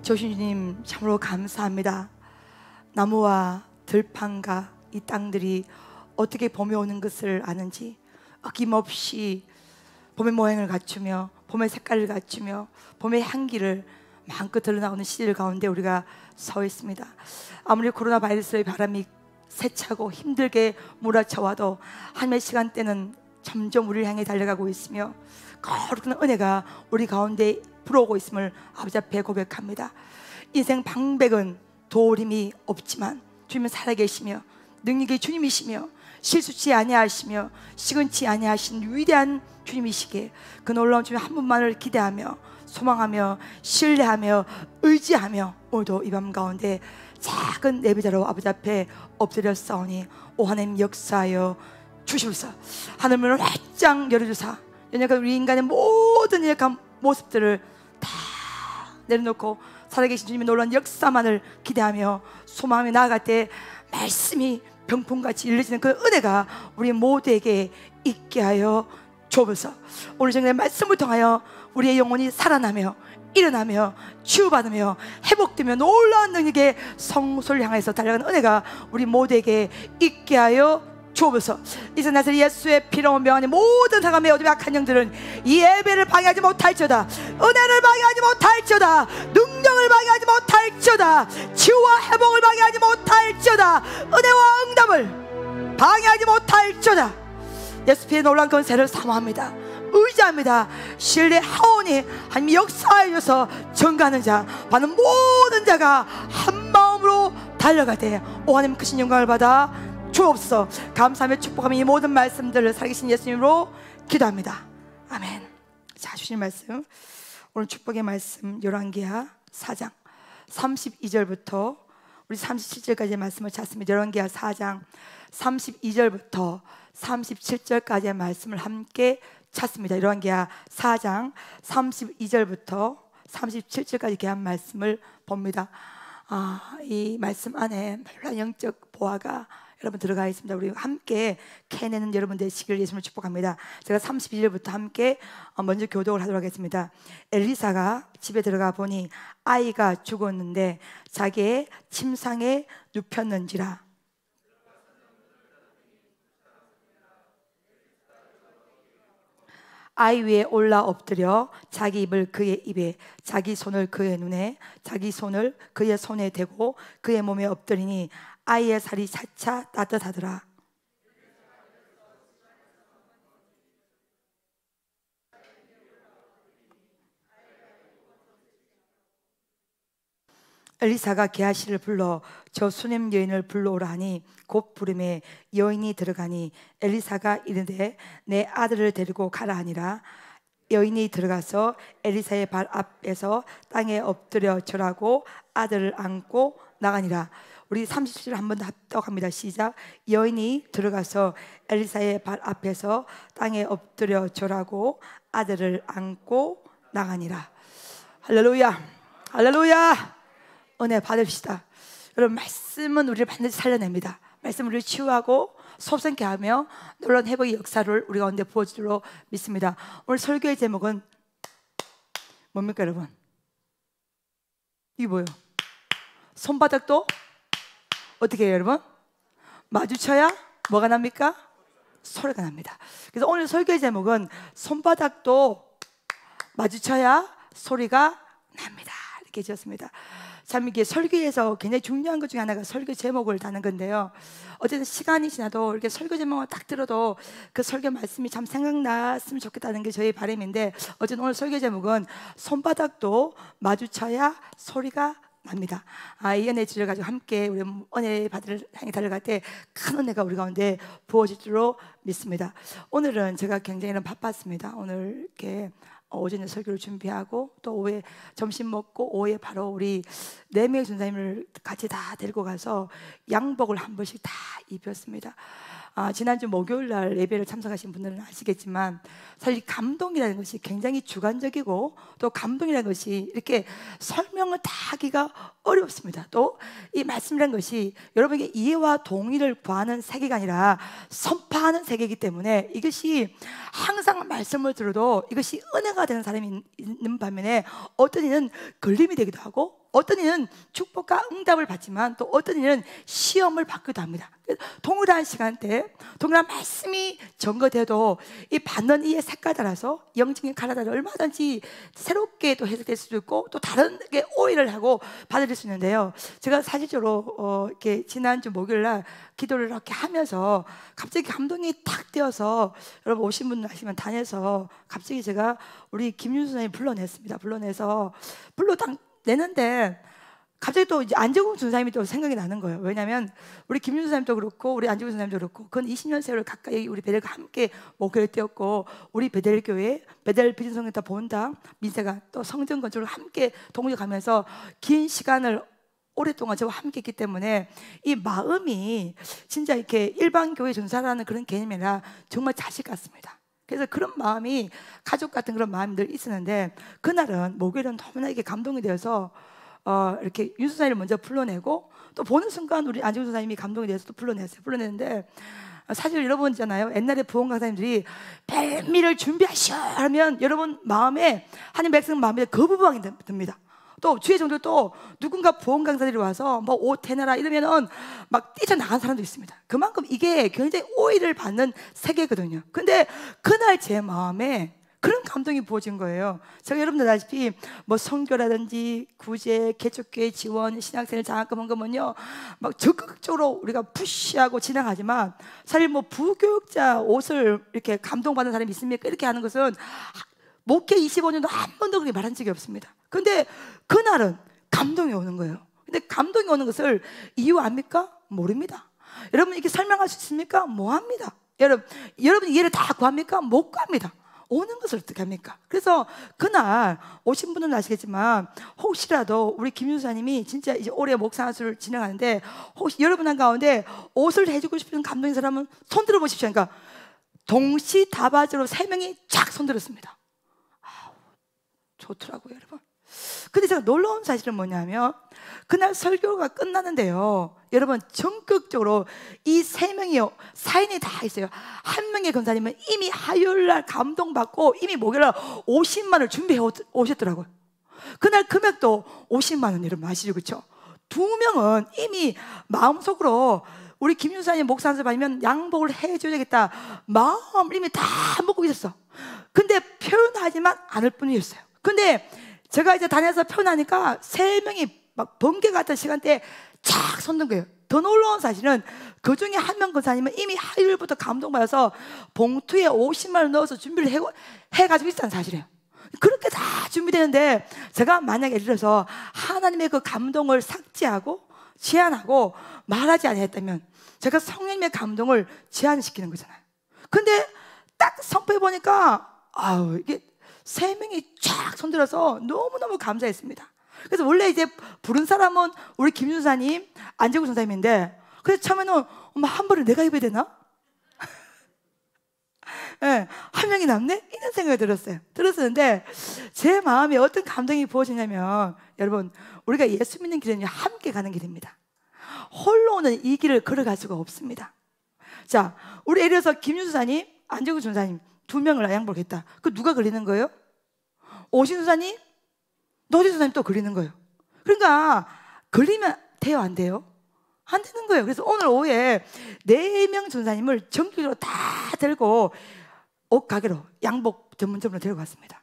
주신 주님 참으로 감사합니다. 나무와 들판과 이 땅들이 어떻게 봄이 오는 것을 아는지 어김없이 봄의 모양을 갖추며 봄의 색깔을 갖추며 봄의 향기를 마음껏 흘러나오는 시절 가운데 우리가 서 있습니다. 아무리 코로나 바이러스의 바람이 세차고 힘들게 몰아쳐와도 하나님의 시간대는 점점 우리를 향해 달려가고 있으며 거룩한 은혜가 우리 가운데 불어오고 있음을 아버지 앞에 고백합니다. 인생 방백은 도울 힘이 없지만 주님은 살아계시며 능력의 주님이시며 실수치 아니하시며 시근치 아니하신 위대한 주님이시기에 그 놀라운 주님 한 분만을 기대하며 소망하며 신뢰하며 의지하며 오늘도 이 밤 가운데 작은 내비자로 아버지 앞에 엎드렸사오니 오 하나님 역사하여 주시옵소서. 하늘문을 활짝 열어주사 연약한 우리 인간의 모든 연약한 모습들을 다 내려놓고 살아계신 주님의 놀라운 역사만을 기대하며 소망하며 나아갈 때 말씀이 병풍같이 일러지는 그 은혜가 우리 모두에게 있게 하여 주옵소서. 오늘 정말 말씀을 통하여 우리의 영혼이 살아나며 일어나며 치유받으며 회복되며 놀라운 능력의 성소를 향해서 달려가는 은혜가 우리 모두에게 있게 하여 주옵소서. 이제 나서 예수의 피로 명하니 모든 사람의 어둠의 악한 영들은 이 예배를 방해하지 못할지어다. 은혜를 방해하지 못할지어다. 능력을 방해하지 못할지어다. 치유와 회복을 방해하지 못할지어다. 은혜와 응답을 방해하지 못할지어다. 예수 피의 놀라운 권세를 사모합니다. 의지합니다. 신뢰하오니 하나님 역사하여 주셔서 증거하는 자 받는 모든 자가 한 마음으로 달려가되 오 하나님 크신 영광을 받아 주옵소서. 감사하며 축복하며 이 모든 말씀들을 살아계신 예수님으로 기도합니다. 아멘. 자, 주신 말씀 오늘 축복의 말씀 열왕기하 4장 32절부터 우리 37절까지의 말씀을 찾습니다. 열왕기하 4장 32절부터 37절까지의 말씀을 함께 찾습니다. 열왕기하 4장 32절부터 37절까지 이렇게 한 말씀을 봅니다. 이 말씀 안에 놀라운 영적 보화가 여러분 들어가 있습니다. 우리 함께 캐내는 여러분 되시기를 예수님을 축복합니다. 제가 32절부터 함께 먼저 교독을 하도록 하겠습니다. 엘리사가 집에 들어가 보니 아이가 죽었는데 자기의 침상에 눕혔는지라. 아이 위에 올라 엎드려 자기 입을 그의 입에 자기 손을 그의 눈에 자기 손을 그의 손에 대고 그의 몸에 엎드리니 아이의 살이 차차 따뜻하더라. 엘리사가 게하시를 불러 저 수넴 여인을 불러오라 하니 곧 부름에 여인이 들어가니 엘리사가 이르되 내 아들을 데리고 가라 하니라. 여인이 들어가서 엘리사의 발 앞에서 땅에 엎드려 절하고 아들을 안고 나가니라. 우리 37절 한 번 더 합독합니다. 시작. 여인이 들어가서 엘리사의 발 앞에서 땅에 엎드려 절하고 아들을 안고 나가니라. 할렐루야, 할렐루야. 은혜 받읍시다. 여러분 말씀은 우리를 반드시 살려냅니다. 말씀은 우리를 치유하고 섭생케 하며 놀라운 회복의 역사를 우리 가운데 부어주도록 믿습니다. 오늘 설교의 제목은 뭡니까 여러분? 이게 뭐예요? 손바닥도 어떻게 해요 여러분? 마주쳐야 뭐가 납니까? 소리가 납니다. 그래서 오늘 설교의 제목은 손바닥도 마주쳐야 소리가 납니다. 이렇게 지었습니다. 참 이게 설교에서 굉장히 중요한 것 중에 하나가 설교 제목을 다는 건데요. 어쨌든 시간이 지나도 이렇게 설교 제목을 딱 들어도 그 설교 말씀이 참 생각났으면 좋겠다는 게 저희 바람인데 어쨌든 오늘 설교 제목은 손바닥도 마주쳐야 소리가 납니다. 이 은혜 주를 가지고 함께 우리 은혜 받을 향해 달려갈 때 큰 은혜가 우리 가운데 부어질 줄로 믿습니다. 오늘은 제가 굉장히 바빴습니다. 오늘 이렇게 오전에 설교를 준비하고 또 오후에 점심 먹고 오후에 바로 우리 4명의 전사님을 같이 다 데리고 가서 양복을 한 번씩 다 입혔습니다. 지난주 목요일 날 예배를 참석하신 분들은 아시겠지만 사실 감동이라는 것이 굉장히 주관적이고 또 감동이라는 것이 이렇게 설명을 다 하기가 어렵습니다. 또 이 말씀이라는 것이 여러분에게 이해와 동의를 구하는 세계가 아니라 선포하는 세계이기 때문에 이것이 항상 말씀을 들어도 이것이 은혜가 되는 사람이 있는 반면에 어떤 이는 걸림이 되기도 하고 어떤 이는 축복과 응답을 받지만 또 어떤 이는 시험을 받기도 합니다. 동일한 시간대 동일한 말씀이 전거돼도 이 받는 이의 색깔 따라서 영적인 칼에 따라 얼마든지 새롭게 또 해석될 수도 있고 또 다른 게 오해를 하고 받아들일 수 있는데요. 제가 사실적으로 이렇게 지난주 목요일날 기도를 이렇게 하면서 갑자기 감동이 탁 되어서 여러분 오신 분들 아시면 단에서 갑자기 제가 우리 김윤수 선생님 불러냈습니다. 불러내서 딱 내는데 갑자기 또 이제 안재국 선생님이 또 생각이 나는 거예요. 왜냐하면 우리 김윤수 선생님도 그렇고 우리 안재국 선생님도 그렇고 그건 20년 세월 가까이 우리 베델과 함께 목회를 띄었고 우리 베델 교회 베델 비전성경다 본당 민세가 또 성전 건축을 함께 동역하면서 긴 시간을 오랫동안 저와 함께 했기 때문에 이 마음이 진짜 이렇게 일반 교회 전사라는 그런 개념이 아니라 정말 자식 같습니다. 그래서 그런 마음이 가족 같은 그런 마음들 있었는데 그날은 목요일은 너무나 이게 감동이 되어서 이렇게 윤수 사님을 먼저 불러내고 또 보는 순간 우리 안재훈 선생님이 감동이 돼서 또 불러냈는데 사실 여러분 있잖아요. 옛날에 부흥 강사님들이 벨미를 준비하시오 하면 여러분 마음에 하나님 백성 마음에 거부감이 듭니다. 또 주의 종들도 누군가 부흥 강사들이 와서 뭐 옷 해내라 이러면은 막 뛰쳐나간 사람도 있습니다. 그만큼 이게 굉장히 오해를 받는 세계거든요. 근데 그날 제 마음에 그런 감동이 부어진 거예요. 제가 여러분들 아시다시피 뭐 선교라든지 구제, 개척교회 지원, 신학생을 장학금 헌금은요 막 적극적으로 우리가 푸시하고 진행하지만 사실 뭐 부교육자 옷을 이렇게 감동받는 사람이 있습니까? 이렇게 하는 것은 목회 25년도 한 번도 그렇게 말한 적이 없습니다. 근데 그날은 감동이 오는 거예요. 근데 감동이 오는 것을 이유 압니까? 모릅니다. 여러분 이렇게 설명할 수 있습니까? 뭐 합니다. 여러분 이해를 다 구합니까? 못 구합니다. 오는 것을 어떻게 합니까? 그래서 그날 오신 분은 아시겠지만 혹시라도 우리 김윤수사님이 진짜 이제 올해 목상수를 진행하는데 혹시 여러분 한가운데 옷을 해주고 싶은 감동인 사람은 손 들어보십시오. 그러니까 동시다발적으로 3명이 쫙 손들었습니다. 좋더라고요, 여러분. 근데 제가 놀라운 사실은 뭐냐면 그날 설교가 끝나는데요, 여러분 전격적으로 이 3명이요 사인이 다 있어요. 한 명의 권사님은 이미 화요일날 감동받고 이미 목요일날 50만 원을 준비해 오셨더라고요. 그날 금액도 50만 원 여러분 아시죠? 그렇죠? 2명은 이미 마음속으로 우리 김윤사님 목사한테 받으면 양복을 해줘야겠다 마음을 이미 다 먹고 있었어. 근데 표현하지만 않을 뿐이었어요. 근데 제가 이제 다녀서 표현하니까 3명이 막 번개 같은 시간대에 착 솟는 거예요. 더 놀라운 사실은 그 중에 한 명 권사님은 이미 화요일부터 감동받아서 봉투에 50만 원 넣어서 준비를 해가지고 있다는 사실이에요. 그렇게 다 준비되는데 제가 만약에 예를 들어서 하나님의 그 감동을 삭제하고 제한하고 말하지 않았다면 제가 성령님의 감동을 제한시키는 거잖아요. 근데 딱 선포해 보니까 이게 3명이 쫙 손들어서 너무너무 감사했습니다. 그래서 원래 이제 부른 사람은 우리 김윤사님, 안재국 선생님인데 그래서 처음에는 엄마 한 벌을 내가 입어야 되나? 네, 한 명이 남네? 이런 생각이 들었었는데 제 마음에 어떤 감동이 부어지냐면 여러분 우리가 예수 믿는 길은 함께 가는 길입니다. 홀로는 이 길을 걸어갈 수가 없습니다. 자, 우리 예를 들어서 김윤수사님, 안재국 전사님 2명을 양보했다. 그 누가 걸리는 거예요? 오신수사님, 노지수사님 또 걸리는 거예요. 그러니까 걸리면 돼요, 안 돼요? 안 되는 거예요. 그래서 오늘 오후에 4명 전사님을 정기적으로 다 들고 옷 가게로 양복 전문점으로 데리고 갔습니다.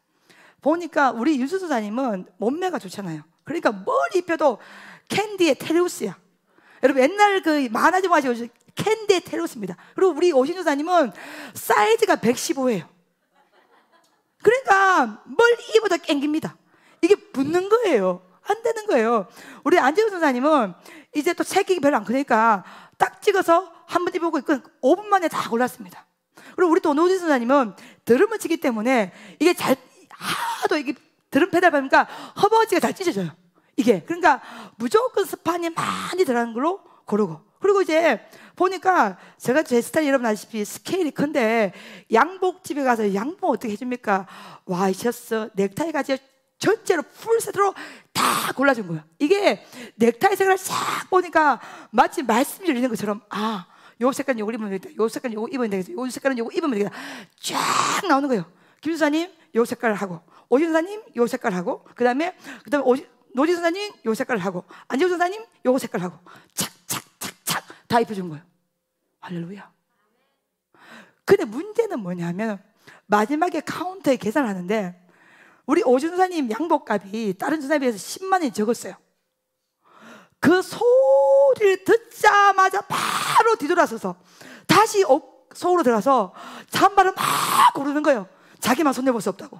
보니까 우리 유수수사님은 몸매가 좋잖아요. 그러니까 뭘 입혀도 캔디의 테리우스야. 여러분 옛날 그 만화 좀 아시죠? 캔디의 테리우스입니다. 그리고 우리 오신수사님은 사이즈가 115예요. 그러니까 뭘 입어도 땡깁니다. 이게 붙는 거예요. 안 되는 거예요. 우리 안재훈 선사님은 이제 또 체격이 별로 안 크니까 딱 찍어서 한 번 입어보고 5분 만에 다 골랐습니다. 그리고 우리 또 노지 선사님은 드럼을 치기 때문에 이게 잘 하도 이게 드럼 페달 밟으니까 허벅지가 잘 찢어져요. 이게 그러니까 무조건 스판이 많이 들어가는 걸로 고르고, 그리고 이제 보니까 제가 제 스타일 여러분 아시다시피 스케일이 큰데 양복집에 가서 양복 어떻게 해줍니까? 와이셔츠, 넥타이까지 전체로 풀세트로 다 골라준 거예요. 이게 넥타이 색깔을 싹 보니까 마치 말씀이 들리는 것처럼 요 색깔은 요거 입으면 되겠다, 요 색깔은 요거 입으면 되겠다, 요 색깔은 요거 입으면 되겠다 쫙 나오는 거예요. 김수사님 요 색깔을 하고, 오신사님 요 색깔 하고, 그 다음에 노지 선사님 요 색깔을 하고 안재우 선사님 요 색깔을 하고 착착착착 다 입혀준 거예요. 할렐루야. 근데 문제는 뭐냐면 마지막에 카운터에 계산을 하는데 우리 오준 선사님 양복값이 다른 선사님에 비해서 10만 원이 적었어요. 그 소리를 듣자마자 바로 뒤돌아서서 다시 속으로 들어가서 잠바를 막 고르는 거예요. 자기만 손해볼 수 없다고.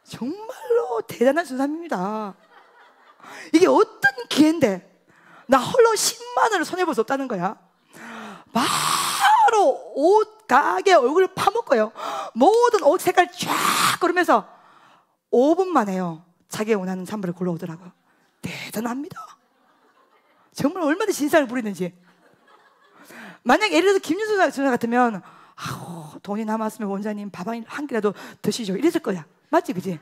정말로 대단한 선사님입니다. 이게 어떤 기회인데 나 홀로 10만 원을 손해볼 수 없다는 거야. 바로 옷 가게 얼굴을 파먹고요. 모든 옷 색깔 쫙 고르면서 5분 만에요. 자기가 원하는 잠바를 골라오더라고요. 대단합니다. 정말 얼마나 진상을 부리는지. 만약 예를 들어서 김윤수 선사 같으면 돈이 남았으면 원장님 밥 한 끼라도 드시죠 이랬을 거야. 맞지 그지?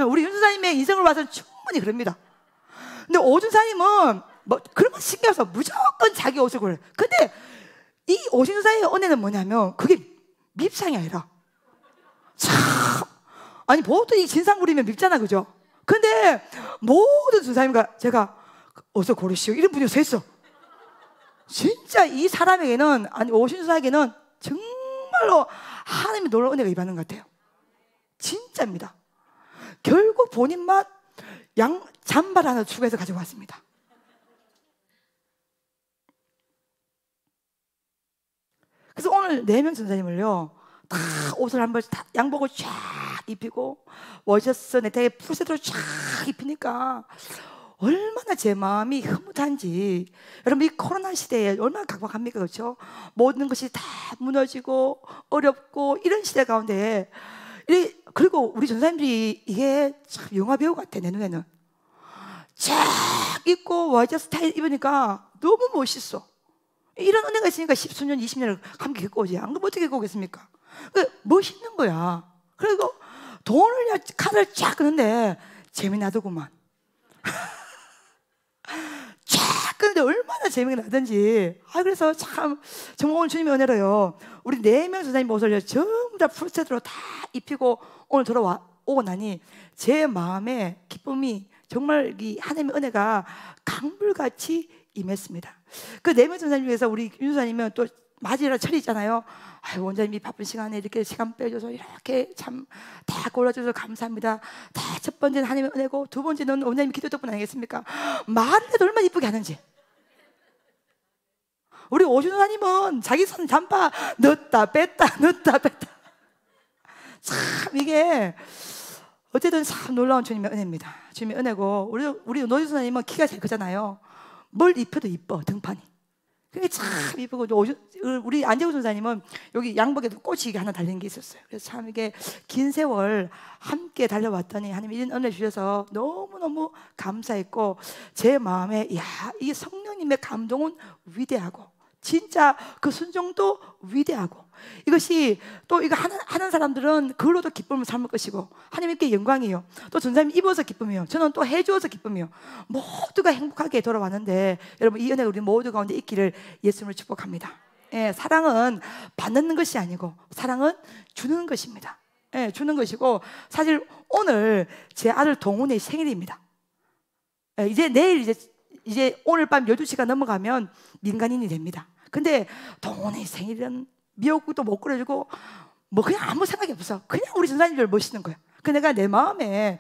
우리 윤수사님의 인생을 봐서는 충분히 그럽니다. 근데 오준사님은 뭐 그런 거 신경 써서 무조건 자기 옷을 고르요. 근데 이 오준사의 은혜는 뭐냐면 그게 밉상이 아니라 참 아니 보통 이 진상 부리면 밉잖아 그죠? 근데 모든 준사님과 제가 어서 고르시오 이런 분이 서 있어. 진짜 이 사람에게는 아니 오준사에게는 정말로 하나님의 놀라운 은혜가 임하는 것 같아요. 진짜입니다. 결국 본인만 잠바를 하나 추가해서 가지고 왔습니다. 그래서 오늘 4명 전사님을요 다 옷을 한번 양복을 쫙 입히고 워셔츠 네타에 풀세트로 쫙 입히니까 얼마나 제 마음이 흐뭇한지. 여러분 이 코로나 시대에 얼마나 각박합니까 그렇죠? 모든 것이 다 무너지고 어렵고 이런 시대 가운데 그리고 우리 전사님들이 이게 참 영화 배우 같아. 내 눈에는 쫙 입고 워셔츠 스타일 입으니까 너무 멋있어. 이런 은혜가 있으니까 10수년 20년을 함께 겪고 오지. 안 그러면 어떻게 겪고 오겠습니까? 멋있는 거야. 그리고 돈을 카드를 쫙 끄는데 재미나더구만. 쫙 끄는데 얼마나 재미가 나든지. 그래서 참 정말 오늘 주님의 은혜로요 우리 4명 선생님 옷을 전부 다 풀세트로 다 입히고 오늘 돌아오고 나니 제 마음에 기쁨이 정말 이 하나님의 은혜가 강물같이 임했습니다. 그 4명 선생님 중에서 우리 윤수사님은 또 맞이라 철이 있잖아요. 원장님이 바쁜 시간에 이렇게 시간 빼줘서 이렇게 참 다 골라줘서 감사합니다. 다 첫 번째는 하나님의 은혜고 두 번째는 원장님 기도 덕분 아니겠습니까? 말을 해도 얼마나 이쁘게 하는지. 우리 오준호사님은 자기 손 잠바 넣었다 뺐다 넣었다 뺐다. 참 이게 어쨌든 참 놀라운 주님의 은혜입니다. 주님의 은혜고 우리 노준호사님은 키가 제일 크잖아요. 뭘 입혀도 이뻐 등판이. 그게 참 이쁘고 우리 안재우 선사님은 여기 양복에도 꽃이 하나 달린 게 있었어요. 그래서 참 이게 긴 세월 함께 달려왔더니 하나님 이런 은혜 주셔서 너무너무 감사했고 제 마음에 이 성령님의 감동은 위대하고 진짜 그 순종도 위대하고 이것이 또 이거 하는 사람들은 그걸로도 기쁨을 삼을 것이고 하나님께 영광이요. 또 전사님 입어서 기쁨이요. 저는 또 해주어서 기쁨이요. 모두가 행복하게 돌아왔는데 여러분 이 은혜가 우리 모두 가운데 있기를 예수님을 축복합니다. 사랑은 받는 것이 아니고 사랑은 주는 것입니다. 주는 것이고 사실 오늘 제 아들 동훈의 생일입니다. 이제 내일 이제 오늘 밤 12시가 넘어가면 민간인이 됩니다. 근데 동훈의 생일은 미역국도 못 끓여주고 뭐 그냥 아무 생각이 없어. 그냥 우리 전사님들 멋있는 거야. 그 내가 내 마음에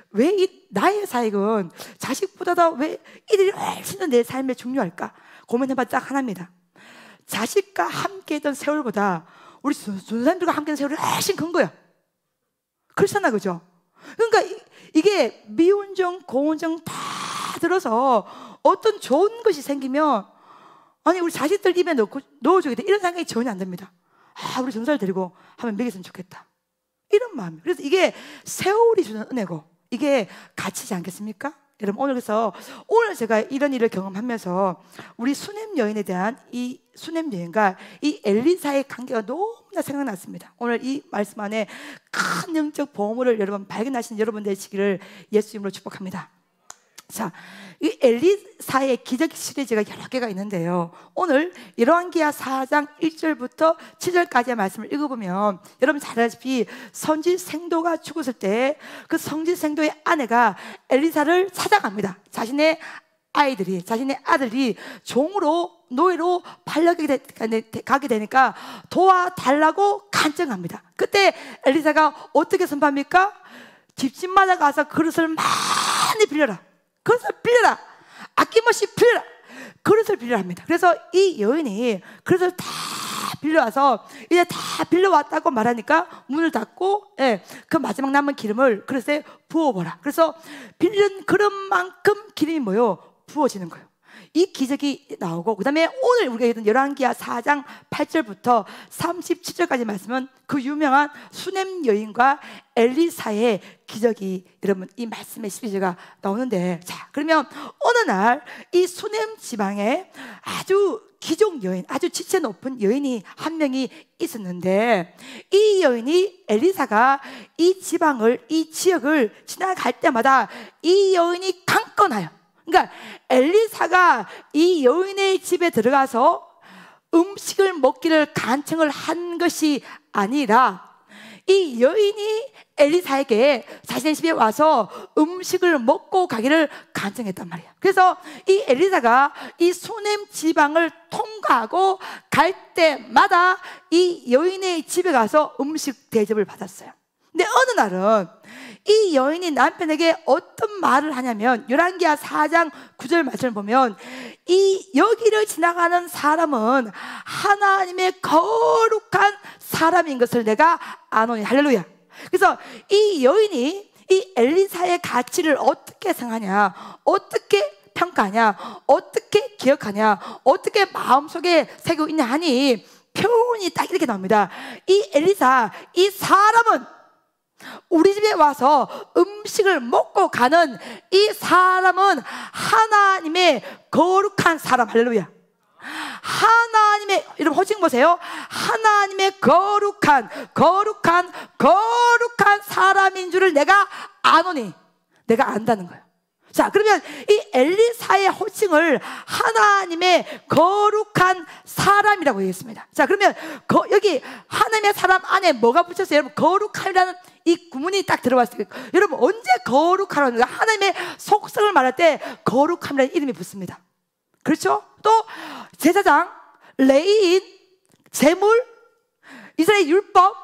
왜 나의 사역은 자식보다도 왜 이들이 훨씬 더 내 삶에 중요할까 고민해봐 딱 하나입니다. 자식과 함께했던 세월보다 우리 전사님들과 함께했던 세월이 훨씬 큰 거야. 그렇잖아 그죠? 그러니까 이게 미운정 고운정 다 들어서 어떤 좋은 것이 생기면 아니 우리 자식들 입에 넣어주겠다 이런 생각이 전혀 안 듭니다. 우리 전사를 데리고 한번 먹였으면 좋겠다 이런 마음이에요. 그래서 이게 세월이 주는 은혜고 이게 가치지 않겠습니까? 여러분 오늘 제가 이런 일을 경험하면서 우리 수냄 여인에 대한 이 수냄 여인과 이 엘리사의 관계가 너무나 생각났습니다. 오늘 이 말씀 안에 큰 영적 보물을 여러분 발견하신 여러분 되시기를 예수 이름으로 축복합니다. 자, 이 엘리사의 기적 시리즈가 여러 개가 있는데요, 오늘 열왕기하 4장 1절부터 7절까지의 말씀을 읽어보면 여러분 잘 알다시피 선지 생도가 죽었을 때 그 선지 생도의 아내가 엘리사를 찾아갑니다. 자신의 아들이 종으로 노예로 가게 되니까 도와달라고 간청합니다. 그때 엘리사가 어떻게 선포합니까? 집집마다 가서 그릇을 많이 빌려라, 그릇을 빌려라, 아낌없이 빌려라, 그릇을 빌려라 합니다. 그래서 이 여인이 그릇을 다 빌려와서 이제 다 빌려왔다고 말하니까 문을 닫고, 그 마지막 남은 기름을 그릇에 부어보라. 그래서 빌린 그릇만큼 기름이 부어지는 거예요. 이 기적이 나오고, 그 다음에 오늘 우리가 읽은 열왕기하 4장 8절부터 37절까지 말씀은 그 유명한 수넴 여인과 엘리사의 기적이, 여러분 이 말씀의 시리즈가 나오는데, 자, 그러면 어느 날 이 수넴 지방에 아주 귀족 여인, 아주 지체 높은 여인이 한 명이 있었는데, 이 여인이 엘리사가 이 지역을 지나갈 때마다 이 여인이 강건하여, 그러니까 엘리사가 이 여인의 집에 들어가서 음식을 먹기를 간청을 한 것이 아니라 이 여인이 엘리사에게 자신의 집에 와서 음식을 먹고 가기를 간청했단 말이야. 그래서 이 엘리사가 이 수넴 지방을 통과하고 갈 때마다 이 여인의 집에 가서 음식 대접을 받았어요. 근데 어느 날은 이 여인이 남편에게 어떤 말을 하냐면, 열왕기하 4장 9절 말씀을 보면 이 여기를 지나가는 사람은 하나님의 거룩한 사람인 것을 내가 아노니. 할렐루야. 그래서 이 여인이 이 엘리사의 가치를 어떻게 생각하냐, 어떻게 평가하냐, 어떻게 기억하냐, 어떻게 마음속에 새기고 있냐 하니 표현이 딱 이렇게 나옵니다. 이 엘리사, 이 사람은, 우리 집에 와서 음식을 먹고 가는 이 사람은 하나님의 거룩한 사람. 할렐루야. 하나님의, 여러분 호칭 보세요. 하나님의 거룩한 사람인 줄을 내가 아노니. 내가 안다는 거예요. 자, 그러면 이 엘리사의 호칭을 하나님의 거룩한 사람이라고 얘기했습니다. 자, 그러면 여기 하나님의 사람 안에 뭐가 붙였어요? 여러분, 거룩함이라는 이 구문이 딱 들어왔어요. 여러분, 언제 거룩하라는 거예요? 하나님의 속성을 말할 때 거룩함이라는 이름이 붙습니다. 그렇죠? 또 제사장, 레위인, 제물, 이스라엘 율법,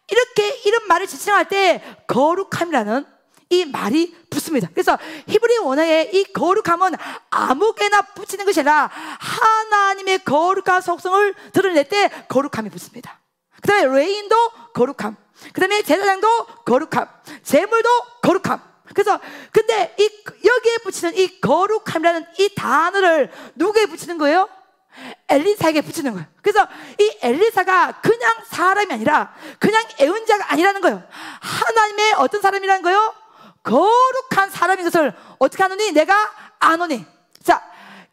이렇게 이런 말을 지칭할 때 거룩함이라는 이 말이 붙습니다. 그래서 히브리 원어의 이 거룩함은 아무개나 붙이는 것이 아니라 하나님의 거룩한 속성을 드러낼 때 거룩함이 붙습니다. 그 다음에 레인도 거룩함, 그 다음에 제사장도 거룩함, 제물도 거룩함. 그래서 근데 여기에 붙이는 이 거룩함이라는 이 단어를 누구에 붙이는 거예요? 엘리사에게 붙이는 거예요. 그래서 이 엘리사가 그냥 사람이 아니라, 그냥 애운자가 아니라는 거예요. 하나님의 어떤 사람이라는 거예요? 거룩한 사람인 것을 어떻게 하노니? 내가 아노니. 자,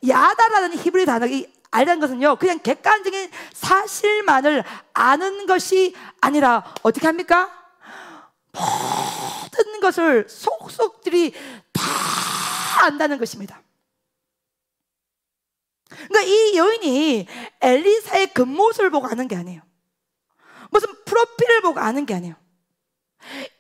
야다라는 히브리 단어가 알다는 것은요, 그냥 객관적인 사실만을 아는 것이 아니라 어떻게 합니까? 모든 것을 속속들이 다 안다는 것입니다. 그러니까 이 여인이 엘리사의 겉모습을 보고 아는 게 아니에요. 무슨 프로필을 보고 아는 게 아니에요.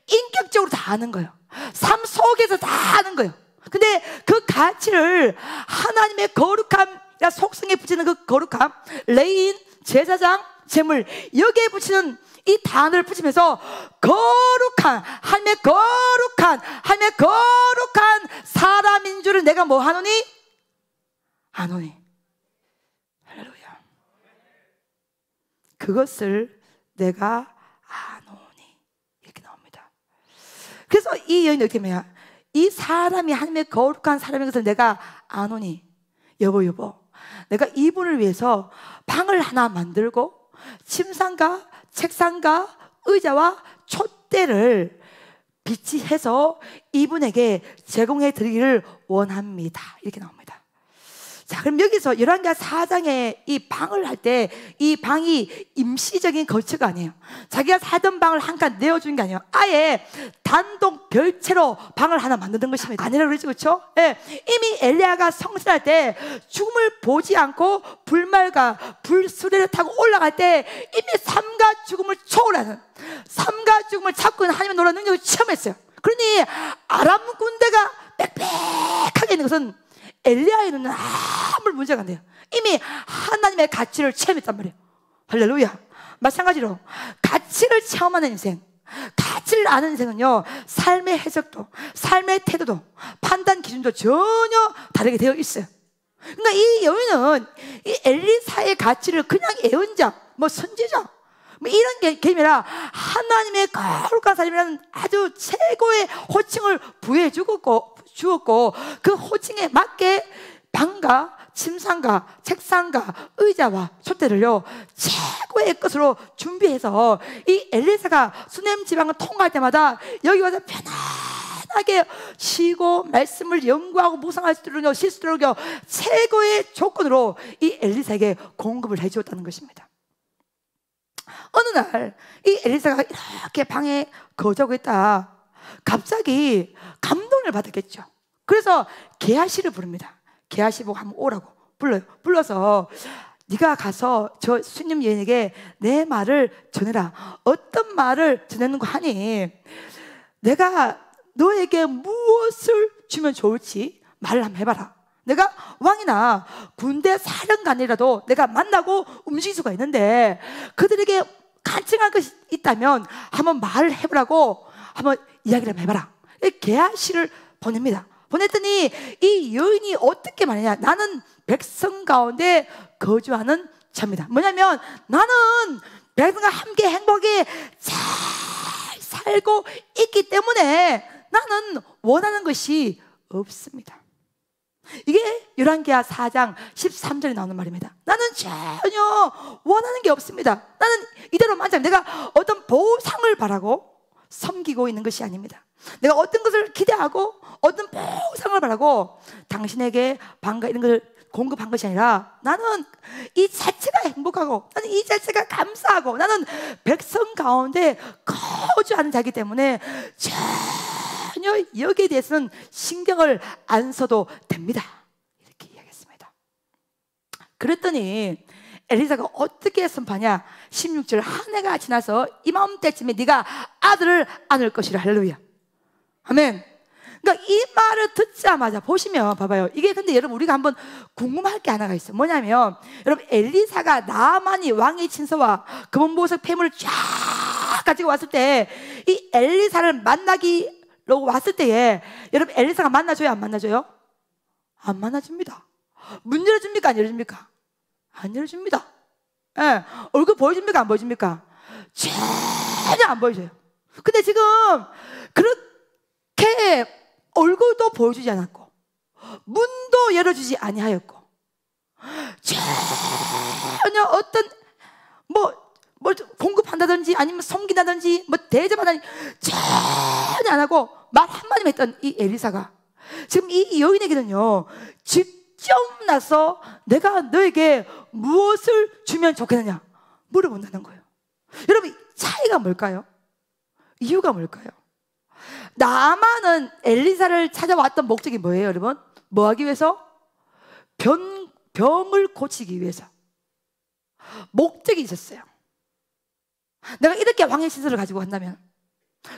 인격적으로 다 아는 거예요. 삶 속에서 다 아는 거예요. 근데 그 가치를 하나님의 거룩함, 속성에 붙이는 그 거룩함, 레인, 제사장, 제물, 여기에 붙이는 이 단어를 붙이면서 하나님의 거룩한 사람인 줄을 내가 뭐 하노니? 아노니. 할렐루야. 그것을 내가 아노니. 이렇게 나옵니다. 그래서 이 여인이 어떻게 해야? 이 사람이 하나님의 거룩한 사람인 것을 내가 아노니. 여보, 내가 이분을 위해서 방을 하나 만들고 침상과 책상과 의자와 촛대를 비치해서 이분에게 제공해 드리기를 원합니다. 이렇게 나옵니다. 자, 그럼 여기서 열왕기하 4장에 이 방을 할 때 이 방이 임시적인 거처가 아니에요. 자기가 살던 방을 한 칸 내어준 게 아니에요. 아예 단독 별채로 방을 하나 만드는 것입니다. 아니라고 그러죠, 그렇죠? 예, 이미 엘리야가 성신할 때 죽음을 보지 않고 불말과 불수레를 타고 올라갈 때 이미 삶과 죽음을 초월하는, 삶과 죽음을 잡고 있는 하나님의 놀라운 능력을 체험했어요. 그러니 아람 군대가 빽빽하게 있는 것은 엘리야의 눈은 아무 문제가 안 돼요. 이미 하나님의 가치를 체험했단 말이에요. 할렐루야. 마찬가지로 가치를 체험하는 인생, 가치를 아는 인생은요, 삶의 해석도, 삶의 태도도, 판단 기준도 전혀 다르게 되어 있어요. 그러니까 이 여인은 이 엘리사의 가치를 그냥 예언자, 뭐 선지자, 뭐 이런 개념이라 하나님의 거룩한 사람이라는 아주 최고의 호칭을 부여해 주었고, 그 호칭에 맞게 방과 침상과 책상과 의자와 촛대를요 최고의 것으로 준비해서 이 엘리사가 수넴 지방을 통과할 때마다 여기 와서 편안하게 쉬고 말씀을 연구하고 묵상할 수 있도록 쉴 수 있도록 최고의 조건으로 이 엘리사에게 공급을 해주었다는 것입니다. 어느 날 이 엘리사가 이렇게 방에 거주하고 있다 갑자기 감동을 받았겠죠. 그래서 게하시를 부릅니다. 게하시 보고 한번 오라고 불러요. 불러서 네가 가서 저 수님 여인에게 내 말을 전해라. 어떤 말을 전하는가 하니 내가 너에게 무엇을 주면 좋을지 말을 한번 해봐라. 내가 왕이나 군대 사령관이라도 내가 만나고 움직일 수가 있는데 그들에게 간증할 것이 있다면 한번 말을 해보라고 한번 이야기를 한번 해봐라. 게하시를 보냅니다. 보냈더니 이 여인이 어떻게 말하냐. 나는 백성 가운데 거주하는 자입니다. 뭐냐면 나는 백성과 함께 행복하게 잘 살고 있기 때문에 나는 원하는 것이 없습니다. 이게 열왕기하 4장 13절에 나오는 말입니다. 나는 전혀 원하는 게 없습니다. 나는 이대로 만장 내가 어떤 보상을 바라고 섬기고 있는 것이 아닙니다. 내가 어떤 것을 기대하고 어떤 보상을 바라고 당신에게 방과 이런 것을 공급한 것이 아니라 나는 이 자체가 행복하고 나는 이 자체가 감사하고 나는 백성 가운데 거주하는 자이기 때문에 전혀 여기에 대해서는 신경을 안 써도 됩니다. 이렇게 이야기했습니다. 그랬더니 엘리사가 어떻게 선포하냐. 16절 한 해가 지나서 이맘때쯤에 네가 아들을 안을 것이라. 할렐루야. 아멘. 그러니까 이 말을 듣자마자 보시면 봐봐요. 이게 근데 여러분 우리가 한번 궁금할 게 하나가 있어요. 뭐냐면 여러분 엘리사가 나만이 왕의 친서와 금은보석 폐물을 쫙 가지고 왔을 때 이 엘리사를 만나기로 왔을 때에 여러분 엘리사가 만나줘요 안 만나줘요? 안 만나줍니다. 문 열어줍니까 안 열어줍니까? 안 열어줍니다. 예, 얼굴 보여줍니까 안 보여줍니까? 전혀 안 보여줘요. 근데 지금 그렇게 얼굴도 보여주지 않았고 문도 열어주지 아니하였고 전혀 어떤 뭐 공급한다든지 아니면 섬긴다든지 뭐 대접한다든지 전혀 안 하고 말 한마디만 했던 이 엘리사가 지금 이 여인에게는요 직접 나서 내가 너에게 무엇을 주면 좋겠느냐 물어본다는 거예요. 여러분 차이가 뭘까요? 이유가 뭘까요? 나만은 엘리사를 찾아왔던 목적이 뭐예요 여러분? 뭐 하기 위해서? 병을 고치기 위해서 목적이 있었어요. 내가 이렇게 왕의 신서를 가지고 간다면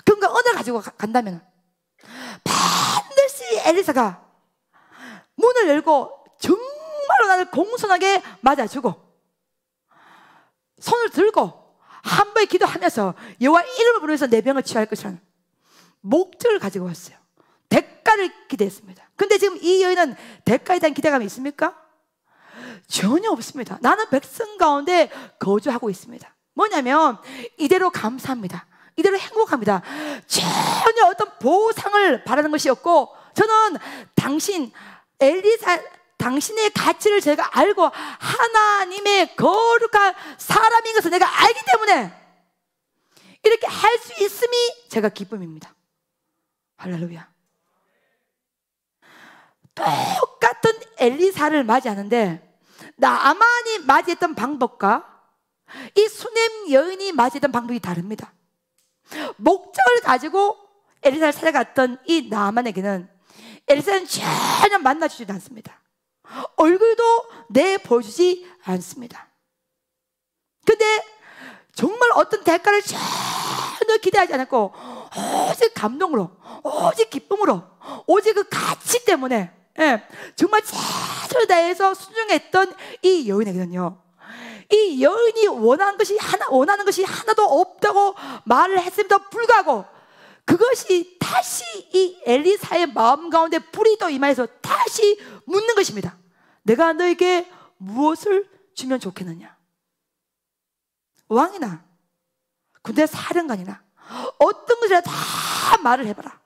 그런가 은혜를 가지고 간다면 반드시 엘리사가 문을 열고 정말로 나를 공손하게 맞아주고 손을 들고 한 번에 기도하면서 여호와 이름을 부르면서 내 병을 치유할 것이라는 목적을 가지고 왔어요. 대가를 기대했습니다. 근데 지금 이 여인은 대가에 대한 기대감이 있습니까? 전혀 없습니다. 나는 백성 가운데 거주하고 있습니다. 뭐냐면 이대로 감사합니다. 이대로 행복합니다. 전혀 어떤 보상을 바라는 것이 없고 저는 당신의 가치를 제가 알고 하나님의 거룩한 사람인 것을 내가 알기 때문에 이렇게 할 수 있음이 제가 기쁨입니다. 할렐루야. 똑같은 엘리사를 맞이하는데 나아만이 맞이했던 방법과 이 수넴 여인이 맞이했던 방법이 다릅니다. 목적을 가지고 엘리사를 찾아갔던 이 나아만에게는 엘리사는 전혀 만나주지 않습니다. 얼굴도 내보여주지 않습니다. 근데 정말 어떤 대가를 전혀 기대하지 않았고 오직 감동으로, 오직 기쁨으로, 오직 그 가치 때문에 정말 최선을 다해서 순종했던 이 여인에게는요, 이 여인이 원하는 것이 하나도 없다고 말을 했음에도 불구하고 그것이 다시 이 엘리사의 마음 가운데 불이 또 임하여서 다시 묻는 것입니다. 내가 너에게 무엇을 주면 좋겠느냐? 왕이나 군대 사령관이나 어떤 것이라도 다 말을 해봐라.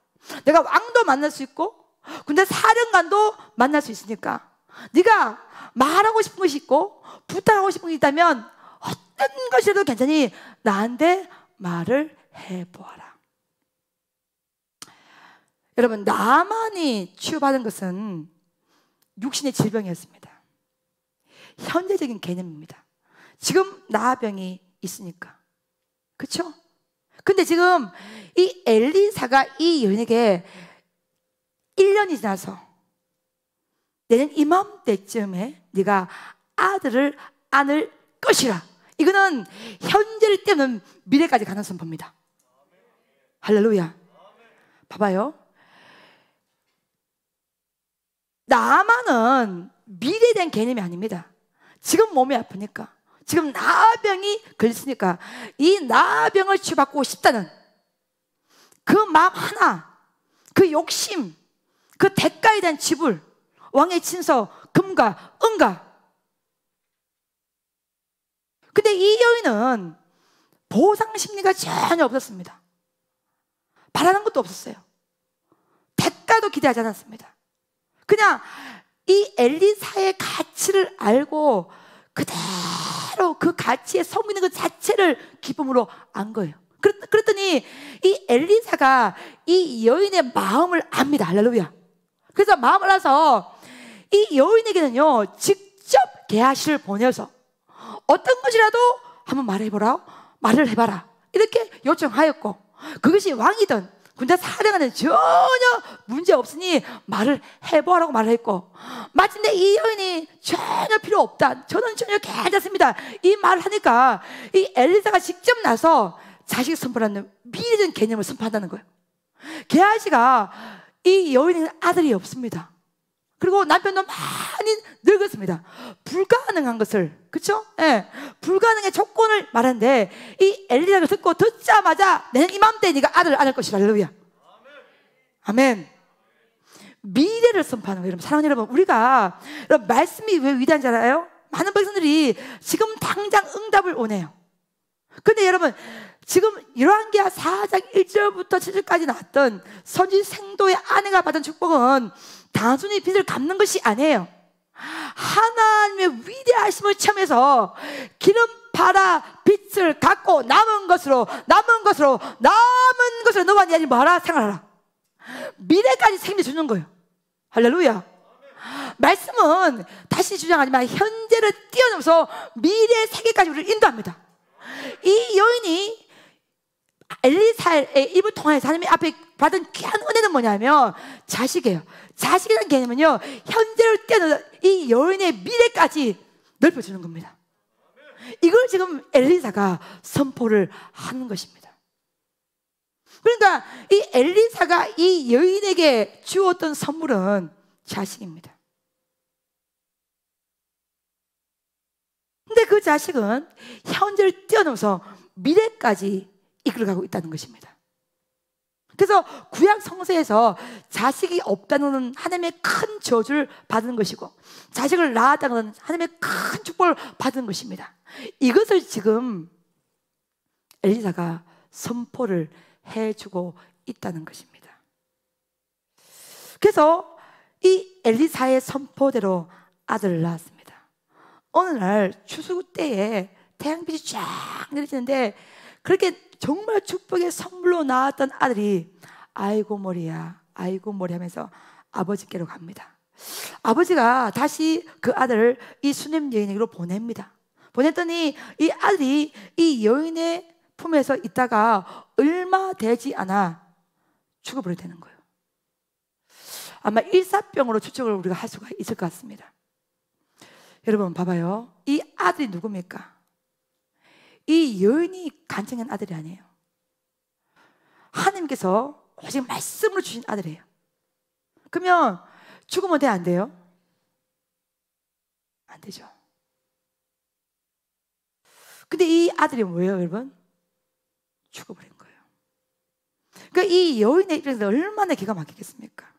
내가 왕도 만날 수 있고 군대 사령관도 만날 수 있으니까 네가 말하고 싶은 것이 있고 부탁하고 싶은 것이 있다면 어떤 것이라도 괜찮으니 나한테 말을 해보아라. 여러분, 나만이 치유받은 것은 육신의 질병이었습니다. 현재적인 개념입니다. 지금 나병이 있으니까, 그렇죠? 근데 지금 이 엘리사가 이 여인에게 1년이 지나서 내년 이맘때쯤에 네가 아들을 안을 것이라. 이거는 현재를 떼는 미래까지 가는 선포입니다. 할렐루야. 봐봐요. 나만은 미래에 대한 개념이 아닙니다. 지금 몸이 아프니까, 지금 나병이 걸렸으니까 이 나병을 치유받고 싶다는 그 마음 하나, 그 욕심, 그 대가에 대한 지불, 왕의 친서, 금과 은과. 근데 이 여인은 보상 심리가 전혀 없었습니다. 바라는 것도 없었어요. 대가도 기대하지 않았습니다. 그냥 이 엘리사의 가치를 알고 그대로 그 가치에 서 있는 것 자체를 기쁨으로 안 거예요. 그랬더니 이 엘리사가 이 여인의 마음을 압니다. 할렐루야. 그래서 마음을 알아서 이 여인에게는요, 직접 게하시를 보내서 어떤 것이라도 한번 말을 해봐라 이렇게 요청하였고, 그것이 왕이든 군대 사령관은 전혀 문제 없으니 말을 해보라고 말을 했고, 마침내 이 여인이 전혀 필요 없다, 저는 전혀 괜찮습니다 이 말을 하니까 이 엘리사가 직접 나서 자식 선포하는 미래적인 개념을 선포한다는 거예요. 게하시가 이 여인에게는 아들이 없습니다. 그리고 남편도 많이 늙었습니다. 불가능한 것을, 그렇죠? 예, 불가능의 조건을 말하는데 이 엘리사가 듣자마자 내년 이맘때 네가 아들을 안을 것이라. 할렐루야. 아멘. 미래를 선포하는 거예요. 여러분, 사랑하는 여러분, 우리가 여러분, 말씀이 왜 위대한지 알아요? 많은 백성들이 지금 당장 응답을 원해요. 근데 여러분, 지금 열왕기하 4장 1절부터 7절까지 나왔던 선지 생도의 아내가 받은 축복은 단순히 빚을 갚는 것이 아니에요. 하나님의 위대하심을 체험해서 기름 팔아 빚을 갚고 남은 것으로 너와 네 아들 뭐하라? 생활하라. 미래까지 책임져 주는 거예요. 할렐루야. 말씀은 다시 주장하지만 현재를 뛰어넘어서 미래의 세계까지 우리를 인도합니다. 이 여인이 엘리사의 입을 통해서 하나님 앞에 받은 귀한 은혜는 뭐냐면 자식이에요. 자식이라는 개념은요, 현재를 뛰어넘어 이 여인의 미래까지 넓혀주는 겁니다. 이걸 지금 엘리사가 선포를 하는 것입니다. 그러니까 이 엘리사가 이 여인에게 주었던 선물은 자식입니다. 근데 그 자식은 현재를 뛰어넘어서 미래까지 이끌어가고 있다는 것입니다. 그래서 구약 성서에서 자식이 없다는 하나님의 큰 저주를 받는 것이고, 자식을 낳았다는 것은 하나님의 큰 축복을 받는 것입니다. 이것을 지금 엘리사가 선포를 해주고 있다는 것입니다. 그래서 이 엘리사의 선포대로 아들을 낳았습니다. 어느 날 추수 때에 태양빛이 쫙 내리치는데 그렇게 정말 축복의 선물로 나왔던 아들이 아이고 머리야, 아이고 머리 하면서 아버지께로 갑니다. 아버지가 다시 그 아들을 이 수냄 여인에게로 보냅니다. 보냈더니 이 아들이 이 여인의 품에서 있다가 얼마 되지 않아 죽어버리게 되는 거예요. 아마 일사병으로 추측을 우리가 할 수가 있을 것 같습니다. 여러분 봐봐요. 이 아들이 누굽니까? 이 여인이 간청한 아들이 아니에요. 하나님께서 오직 말씀으로 주신 아들이에요. 그러면 죽으면 돼, 안 돼요? 안 되죠. 근데 이 아들이 뭐예요, 여러분? 죽어버린 거예요. 그러니까 이 여인의 입장에서 얼마나 기가 막히겠습니까?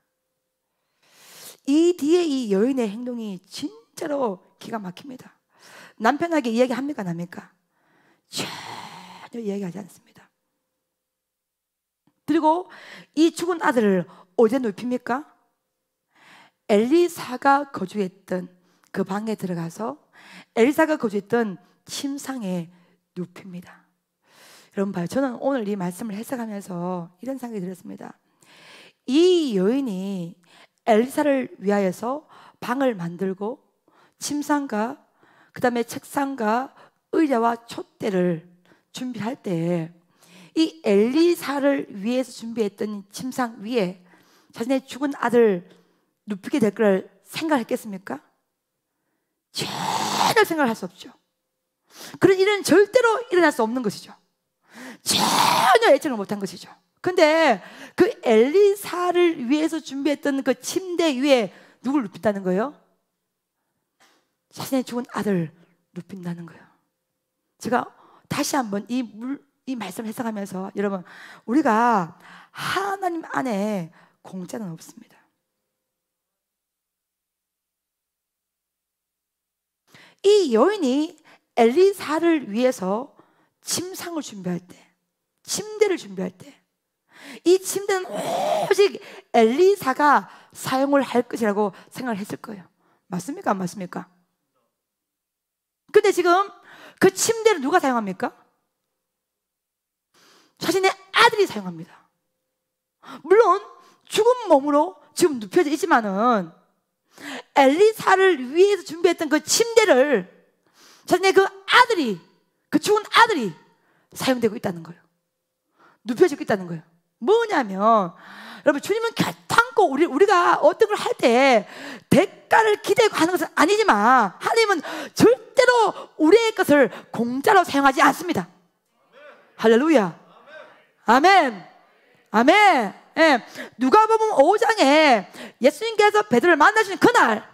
이 뒤에 이 여인의 행동이 진짜로 기가 막힙니다. 남편에게 이야기합니까, 안 합니까? 전혀 이야기하지 않습니다. 그리고 이 죽은 아들을 어디에 눕힙니까? 엘리사가 거주했던 그 방에 들어가서 엘리사가 거주했던 침상에 눕힙니다. 여러분 봐요. 저는 오늘 이 말씀을 해석하면서 이런 생각이 들었습니다. 이 여인이 엘리사를 위하여서 방을 만들고 침상과 그 다음에 책상과 의자와 촛대를 준비할 때 이 엘리사를 위해서 준비했던 침상 위에 자신의 죽은 아들 눕히게 될 걸 생각했겠습니까? 전혀 생각할 수 없죠. 그런 일은 절대로 일어날 수 없는 것이죠. 전혀 예측을 못한 것이죠. 근데 그 엘리사를 위해서 준비했던 그 침대 위에 누굴 눕힌다는 거예요? 자신의 죽은 아들 눕힌다는 거예요. 제가 다시 한번 이 말씀을 해석하면서 여러분, 우리가 하나님 안에 공짜는 없습니다. 이 여인이 엘리사를 위해서 침상을 준비할 때, 침대를 준비할 때, 이 침대는 오직 엘리사가 사용을 할 것이라고 생각을 했을 거예요. 맞습니까? 안 맞습니까? 근데 지금 그 침대를 누가 사용합니까? 자신의 아들이 사용합니다. 물론 죽은 몸으로 지금 눕혀져 있지만은 엘리사를 위해서 준비했던 그 침대를 자신의 그 아들이, 그 죽은 아들이 사용되고 있다는 거예요. 눕혀지고 있다는 거예요. 뭐냐면 여러분, 주님은 결탄코 우리가 어떤 걸 할 때 대가를 기대고 하는 것은 아니지만 하나님은 절대로 우리의 것을 공짜로 사용하지 않습니다. 할렐루야. 아멘. 아멘. 예. 누가복음 5장에 예수님께서 베드로를 만나시는 그날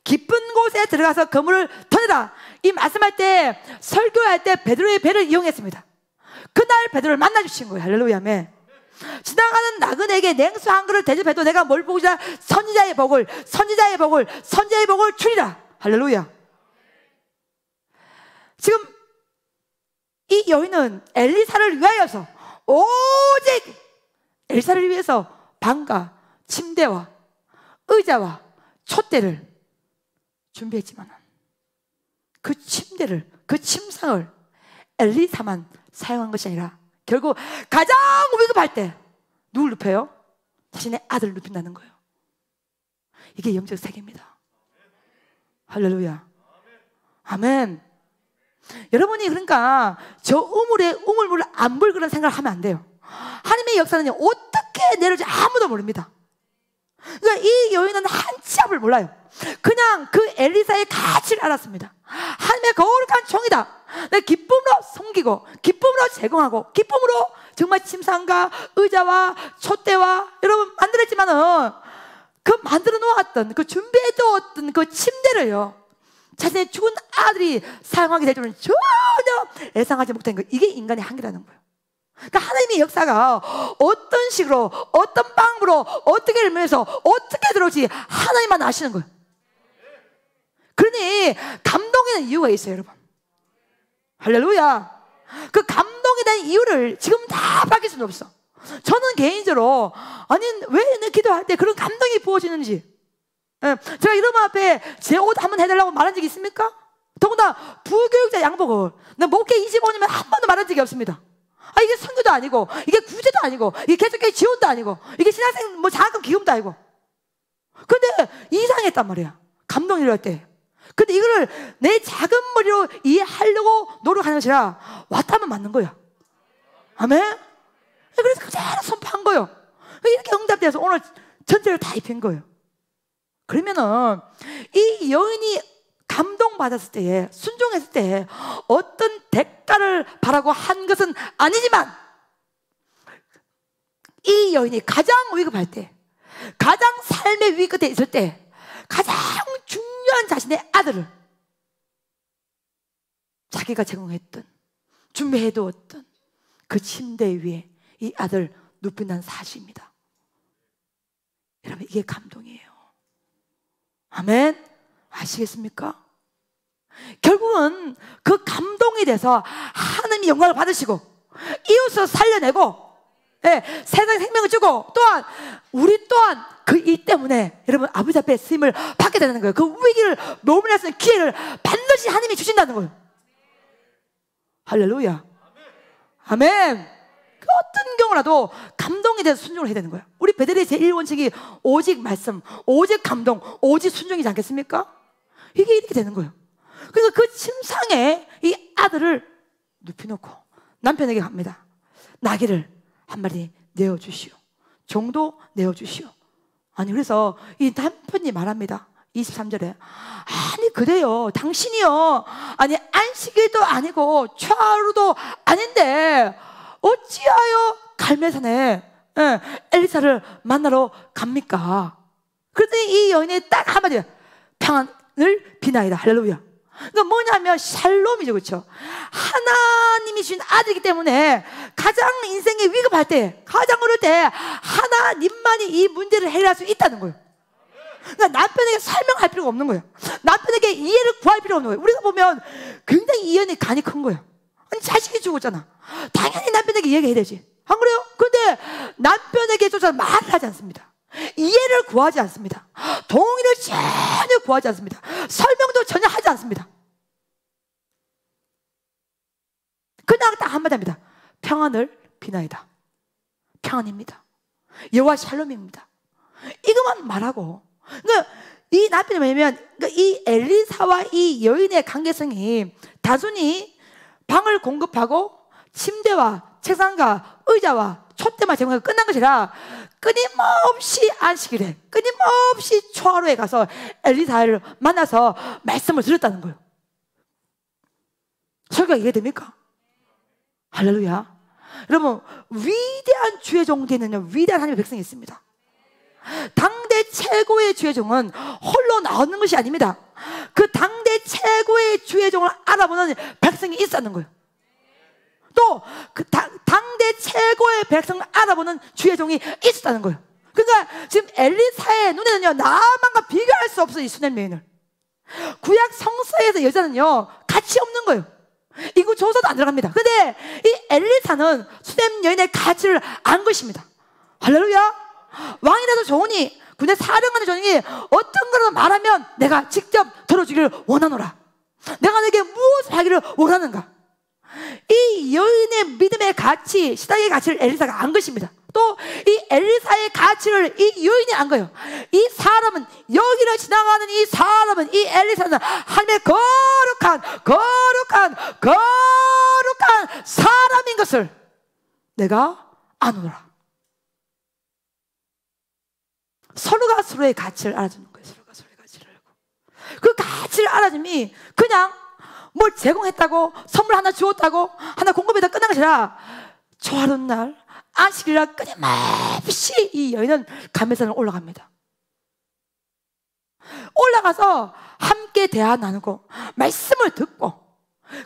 깊은 곳에 들어가서 그물을 던져라, 이 말씀할 때, 설교할 때 베드로의 배를 이용했습니다. 그날 베드로를 만나주신 거예요. 할렐루야. 아멘. 지나가는 나그네에게 냉수 한 그릇 대접해도 내가 뭘 보고자 선지자의 복을 주리라. 할렐루야. 지금 이 여인은 엘리사를 위하여서 오직 엘리사를 위해서 방과 침대와 의자와 촛대를 준비했지만 그 침대를, 그 침상을 엘리사만 사용한 것이 아니라 결국 가장 위급할 때 누굴 눕혀요? 자신의 아들을 눕힌다는 거예요. 이게 영적 세계입니다. 할렐루야. 아멘. 여러분이 그러니까 저 우물에 우물물을 안 불 그런 생각을 하면 안 돼요. 하나님의 역사는 어떻게 내려올지 아무도 모릅니다. 그러니까 이 여인은 한 치 앞을 몰라요. 그냥 그 엘리사의 가치를 알았습니다. 하나님의 거룩한 종이다. 내가 기쁨으로 섬기고 기쁨으로 제공하고 기쁨으로 정말 침상과 의자와 촛대와 여러분 만들었지만은 그 만들어 놓았던, 그 준비해 두었던 그 침대를요 자신의 죽은 아들이 사용하게 될 줄은 전혀 예상하지 못한 거예요. 이게 인간의 한계라는 거예요. 그러니까 하나님의 역사가 어떤 식으로, 어떤 방법으로, 어떻게 일면에서 어떻게 들어올지 하나님만 아시는 거예요. 그러니 감동에는 이유가 있어요, 여러분. 할렐루야. 그 감동에 대한 이유를 지금 다 밝힐 수는 없어. 저는 개인적으로 아니 왜 내 기도할 때 그런 감동이 부어지는지, 제가 이름 앞에 제 옷 한번 해달라고 말한 적이 있습니까? 더구나 부교육자 양복을 나 목회 25년면 한 번도 말한 적이 없습니다. 이게 선교도 아니고, 이게 구제도 아니고, 이게 계속해서 지원도 아니고, 이게 신학생 뭐 장학금 기금도 아니고. 근데 이상했단 말이야. 감동이 일어날 때. 근데 이거를 내 작은 머리로 이해하려고 노력하는 것이라 왔다면 맞는 거야. 아멘? 그래서 그대로 선포한 거예요. 이렇게 응답돼서 오늘 전체를 다 입힌 거예요. 그러면은 이 여인이 감동받았을 때에, 순종했을 때에 어떤 대가를 바라고 한 것은 아니지만, 이 여인이 가장 위급할 때, 가장 삶의 위기 끝에 있을 때 가장 중요한 자신의 아들을 자기가 제공했던, 준비해 두었던 그 침대 위에 이 아들 눕힌다는 사실입니다. 여러분, 이게 감동이에요. 아멘. 아시겠습니까? 결국은 그 감동이 돼서 하나님이 영광을 받으시고 이웃을 살려내고, 예, 세상에 생명을 주고, 또한 우리 또한 그 일 때문에 여러분 아버지 앞에 쓰임을 받게 되는 거예요. 그 위기를 모면할 수 있는 기회를 반드시 하나님이 주신다는 거예요. 할렐루야. 아멘. 그 어떤 경우라도 감동이 돼서 순종을 해야 되는 거예요. 우리 베드로의 제1원칙이 오직 말씀, 오직 감동, 오직 순종이지 않겠습니까? 이게 이렇게 되는 거예요. 그래서 그 침상에 이 아들을 눕혀놓고 남편에게 합니다. 나귀를 한 마리 내어주시오. 종도 내어주시오. 아니, 그래서 이 남편이 말합니다. 23절에 아니 그래요, 당신이요, 아니 안식일도 아니고 초하루도 아닌데 어찌하여 갈멜산에, 예, 엘리사를 만나러 갑니까? 그랬더니 이 여인이 딱 한마디예요. 평안을 비나이다. 할렐루야. 그러니까 뭐냐면 샬롬이죠, 그렇죠? 하나님이 주신 아들이기 때문에 가장 인생이 위급할 때, 가장 어려울 때 하나님만이 이 문제를 해결할 수 있다는 거예요. 그러니까 남편에게 설명할 필요가 없는 거예요. 남편에게 이해를 구할 필요가 없는 거예요. 우리가 보면 굉장히 이해의 간이 큰 거예요. 아니, 자식이 죽었잖아. 당연히 남편에게 이야기해야 되지. 안 그래요? 근데 남편에게조차 말을 하지 않습니다. 이해를 구하지 않습니다. 동의를 전혀 구하지 않습니다. 설명도 전혀 하지 않습니다. 그냥 딱 한마디 합니다. 평안을 비나이다. 평안입니다. 여호와 샬롬입니다. 이것만 말하고, 그러니까 이 남편이 뭐냐면, 그러니까 이 엘리사와 이 여인의 관계성이 단순히 방을 공급하고 침대와 책상과 의자와 촛대만 제공해서 끝난 것이 아니라 끊임없이 안식일에, 끊임없이 초하루에 가서 엘리사를 만나서 말씀을 들었다는 거예요. 설교가 이해됩니까? 할렐루야. 여러분, 위대한 주의 종되는 위대한 하나님의 백성이 있습니다. 당대 최고의 주의 종은 홀로 나오는 것이 아닙니다. 그 당대 최고의 주의 종을 알아보는 백성이 있었는 거예요. 또 그 당대 최고의 백성을 알아보는 주의 종이 있었다는 거예요. 그러니까 지금 엘리사의 눈에는요, 나만과 비교할 수 없어요. 이 수냄 여인을. 구약 성서에서 여자는요 가치 없는 거예요. 이거 조사도 안 들어갑니다. 근데 이 엘리사는 수냄 여인의 가치를 안 것입니다. 할렐루야. 왕이라도 좋으니, 군대 사령관이 좋으니 어떤 거라도 말하면 내가 직접 들어주기를 원하노라. 내가 내게 무엇을 하기를 원하는가. 이 여인의 믿음의 가치, 신앙의 가치를 엘리사가 안 것입니다. 또 이 엘리사의 가치를 이 여인이 안 거예요. 이 사람은, 여기를 지나가는 이 사람은, 이 엘리사는 하나님의 거룩한 사람인 것을 내가 아노라. 서로가 서로의 가치를 알아주는 거예요. 서로가 서로의 가치를 알고, 그 가치를 알아줌이 그냥 뭘 제공했다고, 선물 하나 주었다고, 하나 공급했다 끝난 것이 아니라 초하루는 날 안식일날 끊임없이 이 여인은 갈멜산을 올라갑니다. 올라가서 함께 대화 나누고 말씀을 듣고,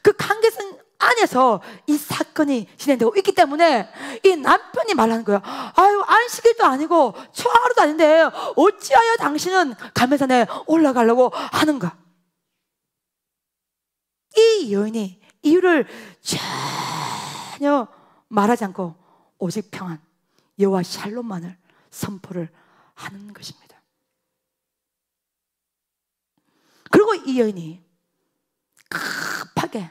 그 관계성 안에서 이 사건이 진행되고 있기 때문에 이 남편이 말하는 거예요. 아유, 안식일도 아니고 초하루도 아닌데 어찌하여 당신은 갈멜산에 올라가려고 하는가. 이 여인이 이유를 전혀 말하지 않고 오직 평안, 여호와 샬롬만을 선포를 하는 것입니다. 그리고 이 여인이 급하게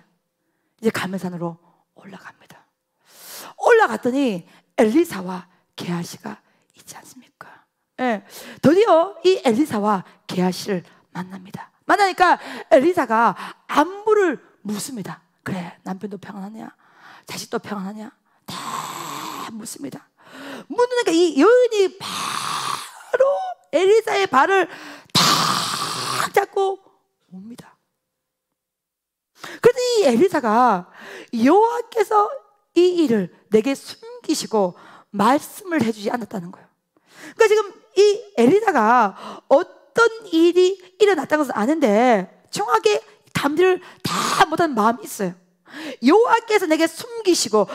이제 갈멜산으로 올라갑니다. 올라갔더니 엘리사와 게하시가 있지 않습니까? 예, 드디어 이 엘리사와 게하시를 만납니다. 만나니까 엘리사가 안부를 묻습니다. 그래, 남편도 평안하냐? 자식도 평안하냐? 다 묻습니다. 묻으니까 이 여인이 바로 엘리사의 발을 탁 잡고 옵니다. 그런데 이 엘리사가 여호와께서 이 일을 내게 숨기시고 말씀을 해주지 않았다는 거예요. 그러니까 지금 이 엘리사가 어떤 일이 일어났다는 것을 아는데 정확하게 감지를 다 못한 마음이 있어요. 여호와께서 내게 숨기시고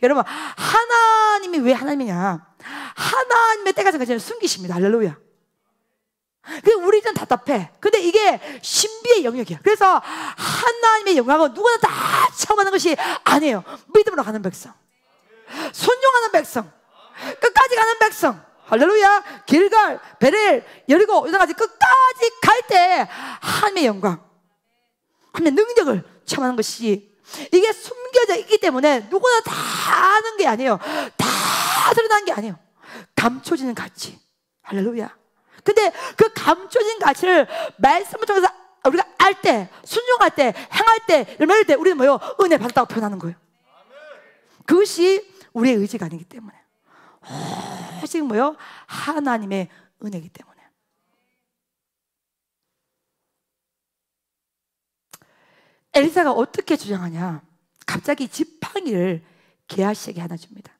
여러분, 하나님이 왜 하나님이냐? 하나님의 때가 전까지는 숨기십니다. 할렐루야. 우리 좀 답답해. 근데 이게 신비의 영역이야. 그래서 하나님의 영광은 누구나 다 체험하는 것이 아니에요. 믿음으로 가는 백성, 순종하는 백성, 끝까지 가는 백성. 할렐루야. 길갈, 베델, 여리고 여기까지 끝까지 갈 때 하나님의 영광, 하나님의 능력을 체험하는 것이, 이게 숨겨져 있기 때문에 누구나 다 아는 게 아니에요. 다 드러난 게 아니에요. 감춰지는 가치. 할렐루야. 근데 그 감춰진 가치를 말씀을 통해서 우리가 알 때, 순종할 때, 행할 때, 이럴 때 우리는 뭐요? 은혜 받았다고 표현하는 거예요. 그것이 우리의 의지가 아니기 때문에, 오직 뭐요? 하나님의 은혜이기 때문에. 엘리사가 어떻게 주장하냐? 갑자기 지팡이를 게하시에게 하나 줍니다.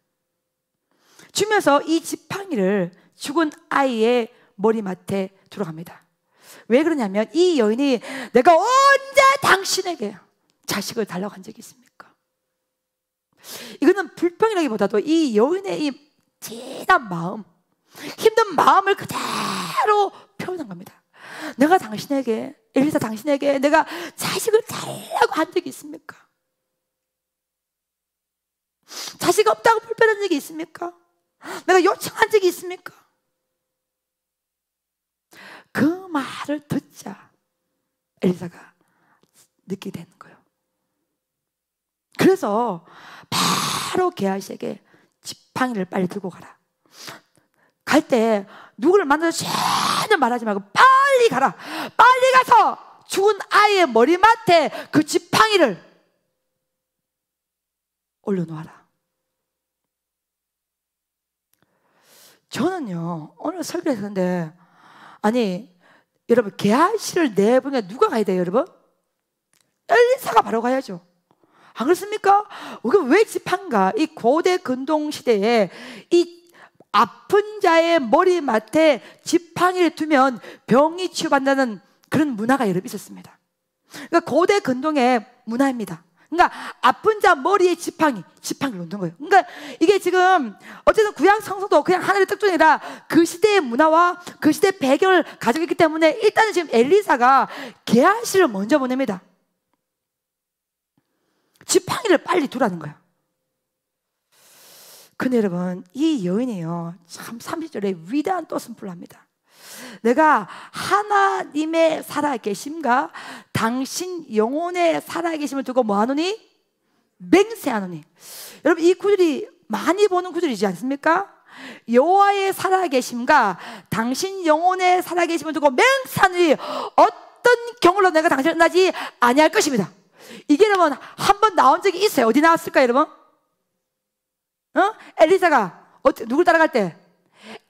주면서 이 지팡이를 죽은 아이의 머리맡에 들어갑니다. 왜 그러냐면 이 여인이 내가 언제 당신에게 자식을 달라고 한 적이 있습니까? 이거는 불평이라기보다도 이 여인의 이 진한 마음, 힘든 마음을 그대로 표현한 겁니다. 내가 당신에게, 엘리사 당신에게 내가 자식을 달라고 한 적이 있습니까? 자식 없다고 불평한 적이 있습니까? 내가 요청한 적이 있습니까? 그 말을 듣자 엘리사가 느끼게 되는 거예요. 그래서 바로 게하시에게 지팡이를 빨리 들고 가라. 갈 때 누구를 만나서 전혀 말하지 말고 빨리 가라. 빨리 가서 죽은 아이의 머리맡에 그 지팡이를 올려놓아라. 저는요, 오늘 설교를 했는데, 아니 여러분, 게하시를 내보내 누가 가야 돼요 여러분? 엘리사가 바로 가야죠. 안 그렇습니까? 왜 지팡이가 이 고대 근동 시대에 이 아픈 자의 머리맡에 지팡이를 두면 병이 치유받는다는 그런 문화가 여러분 있었습니다. 그러니까 고대 근동의 문화입니다. 그러니까 아픈 자 머리에 지팡이를 놓는 거예요. 그러니까 이게 지금 어쨌든 구약 성서도 그냥 하나의 특종이 아니라 그 시대의 문화와 그 시대의 배경을 가지고 있기 때문에 일단은 지금 엘리사가 게하시를 먼저 보냅니다. 지팡이를 빨리 두라는 거야. 근데 여러분, 이 여인이요, 참 30절에 위대한 또 선포를 합니다. 내가 하나님의 살아계심과 당신 영혼의 살아계심을 두고 뭐하노니? 맹세하노니. 여러분, 이 구절이 많이 보는 구절이지 않습니까? 여호와의 살아계심과 당신 영혼의 살아계심을 두고 맹세하노니 어떤 경우로 내가 당신을 떠나지 아니할 것입니다. 이게 여러분 한번 나온 적이 있어요. 어디 나왔을까요 여러분? 엘리사가 누굴 따라갈 때?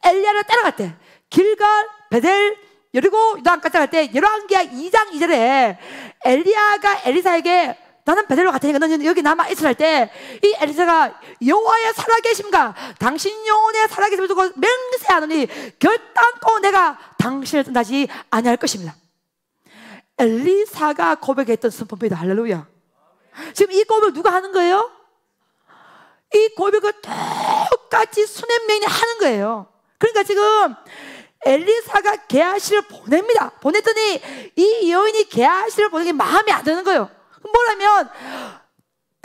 엘리야를 따라갈 때, 길갈, 베델, 여리고 유다까지 갈 때, 열왕기하 2장 2절에 엘리야가 엘리사에게 나는 베델로 갈 테니까 너는 여기 남아 있으라 할 때, 이 엘리사가 여호와의 살아계심과 당신 영혼의 살아계심을 두고 맹세하노니 결단코 내가 당신을 떠나지 아니할 것입니다. 엘리사가 고백했던 선포입니다. 할렐루야. 지금 이 고백을 누가 하는 거예요? 이 고백을 똑같이 수냄명이 하는 거예요. 그러니까 지금 엘리사가 게하시를 보냅니다. 보냈더니 이 여인이 게하시를 보내기 마음에 안 드는 거예요. 뭐라면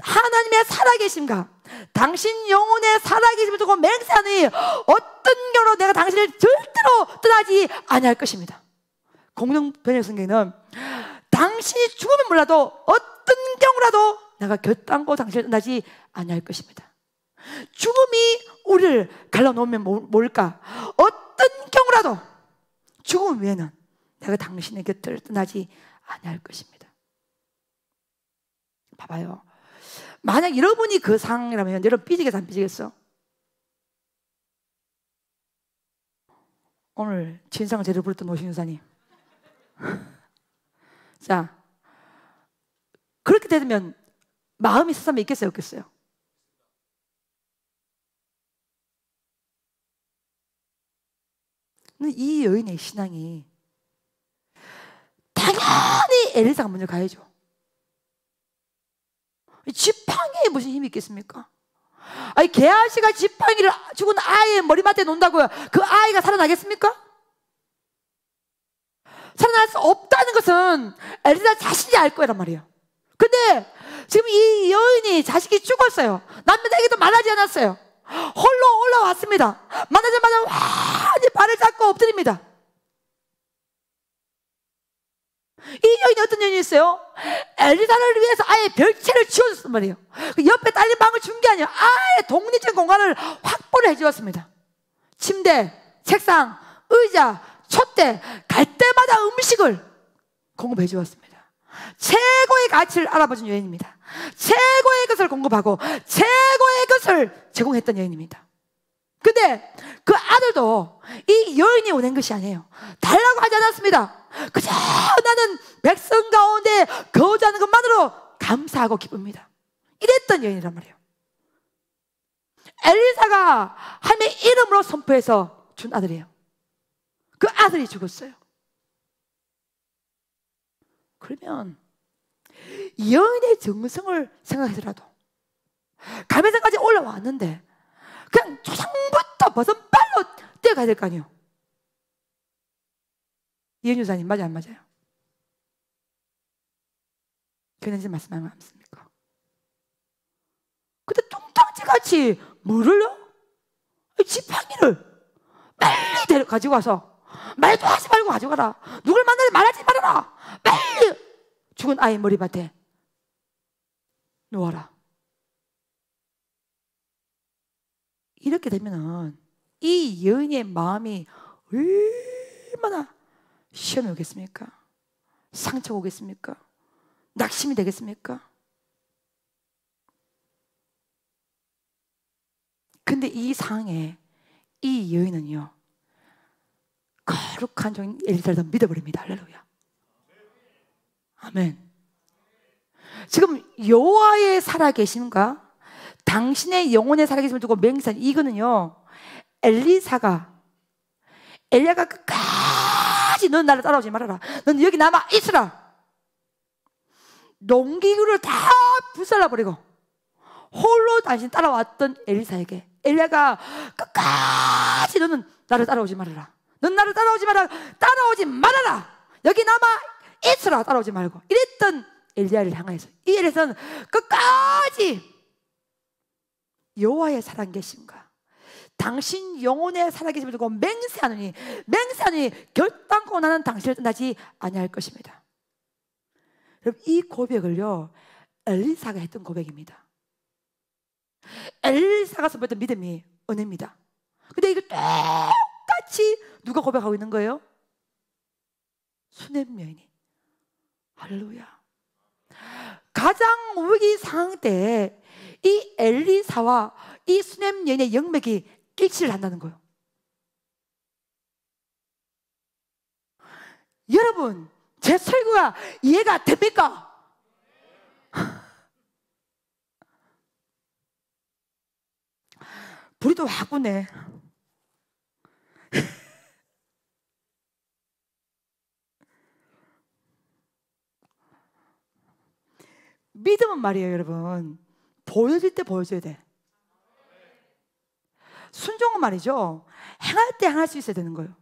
하나님의 살아계심과 당신 영혼의 살아계심을 두고 맹세하니 어떤 경우로 내가 당신을 절대로 떠나지 아니할 것입니다. 공동 번역 성경에는 당신이 죽으면 몰라도 어떤 경우라도 내가 결단코 당신을 떠나지 아니할 것입니다. 죽음이 우리를 갈라놓으면 뭘까? 어떤 경우라도 죽음 외에는 내가 당신의 곁을 떠나지 아니할 것입니다. 봐봐요. 만약 여러분이 그 상황이라면 여러분 삐지겠어 안 삐지겠어? 오늘 진상을 제대로 부르던 노신 유사님 자, 그렇게 되면 마음이 세상에 있겠어요 없겠어요? 이 여인의 신앙이 당연히 엘리사가 먼저 가야죠. 지팡이에 무슨 힘이 있겠습니까? 아니 게하시가 지팡이를 죽은 아이의 머리맡에 놓는다고요? 그 아이가 살아나겠습니까? 살아날 수 없다는 것은 엘리사 자신이 알 거란 말이에요. 근데 지금 이 여인이 자식이 죽었어요. 남편에게도 말하지 않았어요. 홀로 올라왔습니다. 만나자마자 완전히 발을 잡고 엎드립니다. 이 여인이 어떤 여인이었어요? 엘리사를 위해서 아예 별채를 지어줬단 말이에요. 그 옆에 딸린 방을 준 게 아니에요. 아예 독립적인 공간을 확보를 해주었습니다. 침대, 책상, 의자, 촛대, 갈 때마다 음식을 공급해 주었습니다. 최고의 가치를 알아봐준 여인입니다. 최고의 것을 공급하고 최고의 것을 제공했던 여인입니다. 근데 그 아들도 이 여인이 원한 것이 아니에요. 달라고 하지 않았습니다. 그저 나는 백성 가운데 거주하는 것만으로 감사하고 기쁩니다. 이랬던 여인이란 말이에요. 엘리사가 하나님의 이름으로 선포해서 준 아들이에요. 그 아들이 죽었어요. 그러면 여인의 정성을 생각해서라도 감회산까지 올라왔는데 그냥 초장부터 버선발로 뛰어가야 될 거 아니에요. 이현 유사님 맞아요 안 맞아요? 교회님 말씀 안 맞습니까? 근데 뚱땅지같이 뭐를요? 지팡이를 빨리 가지고 와서 말도 하지 말고 가져가라. 누굴 만나지 말하지 말아라. 빨리 죽은 아이 머리밭에 놓아라. 이렇게 되면은 이 여인의 마음이 얼마나 시험이 오겠습니까? 상처가 오겠습니까? 낙심이 되겠습니까? 근데 이 상황에 이 여인은요 거룩한 종인 엘리사를 믿어버립니다. 할렐루야. 아멘. 지금 여호와의 살아계심과 당신의 영혼의 살아계심을 두고 맹세한 이거는요 엘리야가 끝까지 넌 나를 따라오지 말아라. 넌 여기 남아 있으라. 농기구를 다 불살라버리고 홀로 당신 따라왔던 엘리사에게 엘리야가 끝까지 너는 나를 따라오지 말아라. 넌 나를 따라오지 말아라. 따라오지 말아라. 여기 남아 있으라. 따라오지 말고. 이랬던 엘리야를 향해서 이 엘리야는 끝까지 여호와의 살아계심과 당신 영혼의 살아계심을 두고 맹세하노니 결단코 나는 당신을 떠나지 아니할 것입니다. 여러분 이 고백을요 엘리사가 했던 고백입니다. 엘리사가 선포했던 믿음이 은혜입니다. 근데 이거 똑같이 누가 고백하고 있는 거예요? 수넴 여인이. 할렐루야. 가장 위기 상황 때 이 엘리사와 이 수넴 여인의 영맥이 일치를 한다는 거예요. 여러분 제 설교가 이해가 됩니까? 불이 또 확 붙네. 믿음은 말이에요 여러분 보여질 때 보여줘야 돼. 순종은 말이죠 행할 때 행할 수 있어야 되는 거예요.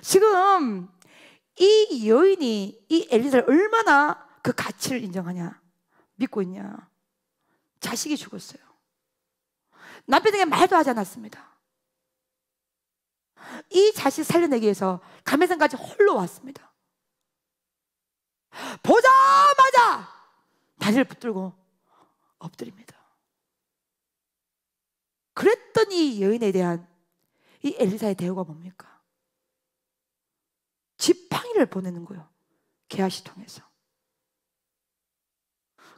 지금 이 여인이 이 엘리사를 얼마나 그 가치를 인정하냐 믿고 있냐. 자식이 죽었어요. 남편에게 말도 하지 않았습니다. 이 자식 살려내기 위해서 감회산까지 홀로 왔습니다. 보자마자 다리를 붙들고 엎드립니다. 그랬더니 이 여인에 대한 이 엘리사의 대우가 뭡니까? 지팡이를 보내는 거예요. 게하시 통해서.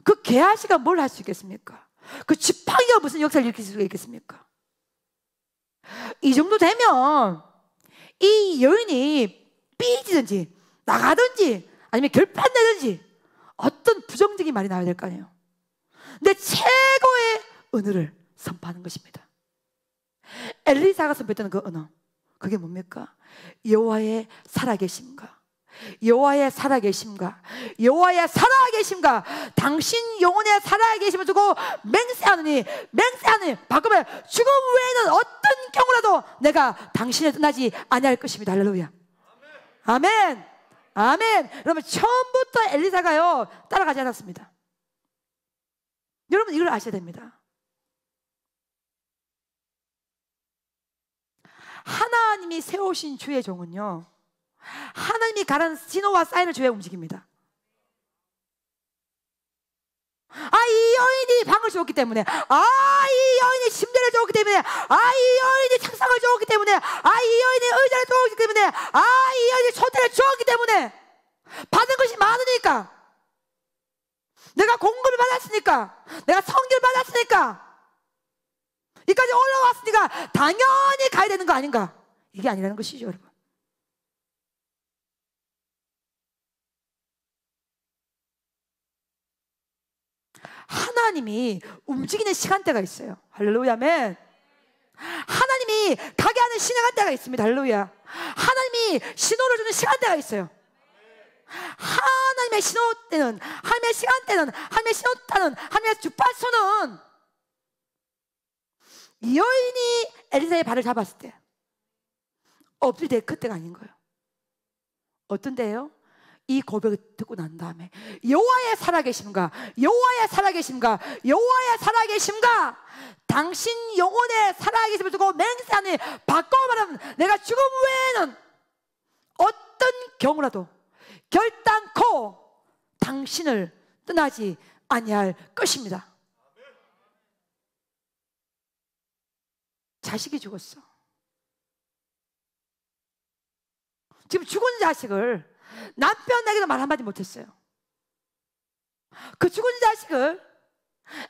그 게하시가 뭘 할 수 있겠습니까? 그 지팡이가 무슨 역사를 일으킬 수 있겠습니까? 이 정도 되면 이 여인이 삐지든지 나가든지 아니면 결판내든지 어떤 부정적인 말이 나와야 될 거 아니에요. 근데 최고의 언어를 선포하는 것입니다. 엘리사가 선포했던 그 언어, 그게 뭡니까? 여호와의 살아계심과 여호와의 살아계심과 여호와의 살아계심과 당신 영혼의 살아계심을 두고 맹세하느니 바꾸면 죽음 외에는 어떤 경우라도 내가 당신을 떠나지 아니할 것입니다. 할렐루야. 아멘. 아멘. 여러분 처음부터 엘리사가요 따라가지 않았습니다. 여러분 이걸 아셔야 됩니다. 하나님이 세우신 주의 종은요, 하나님이 가른 신호와 사인을 줘야 움직입니다. 이 여인이 방을 주었기 때문에, 이 여인이 침대를 주었기 때문에, 이 여인이 책상을 주었기 때문에, 이 여인이 의자를 주었기 때문에, 이 여인이 소대를 주었기 때문에 받은 것이 많으니까, 내가 공급을 받았으니까, 내가 성기를 받았으니까, 여기까지 올라왔으니까 당연히 가야 되는 거 아닌가? 이게 아니라는 것이죠, 여러분. 하나님이 움직이는 시간대가 있어요. 할렐루야, 아멘. 하나님이 가게 하는 시간대가 있습니다. 할렐루야. 하나님이 신호를 주는 시간대가 있어요. 하나님의 신호 때는, 하나님의 시간대는, 하나님의 신호 때는, 하나님의 주파수는 이 여인이 엘리사의 발을 잡았을 때 엎드릴 때 그때가 아닌 거예요. 어떤 때예요? 이 고백을 듣고 난 다음에 여호와의 살아계심과 여호와의 살아계심과 여호와의 살아계심과 당신 영혼의 살아계심을 두고 맹세하니 바꿔 말하면 내가 죽음 외에는 어떤 경우라도 결단코 당신을 떠나지 아니할 것입니다. 자식이 죽었어. 지금 죽은 자식을 남편에게도 말 한마디 못했어요. 그 죽은 자식을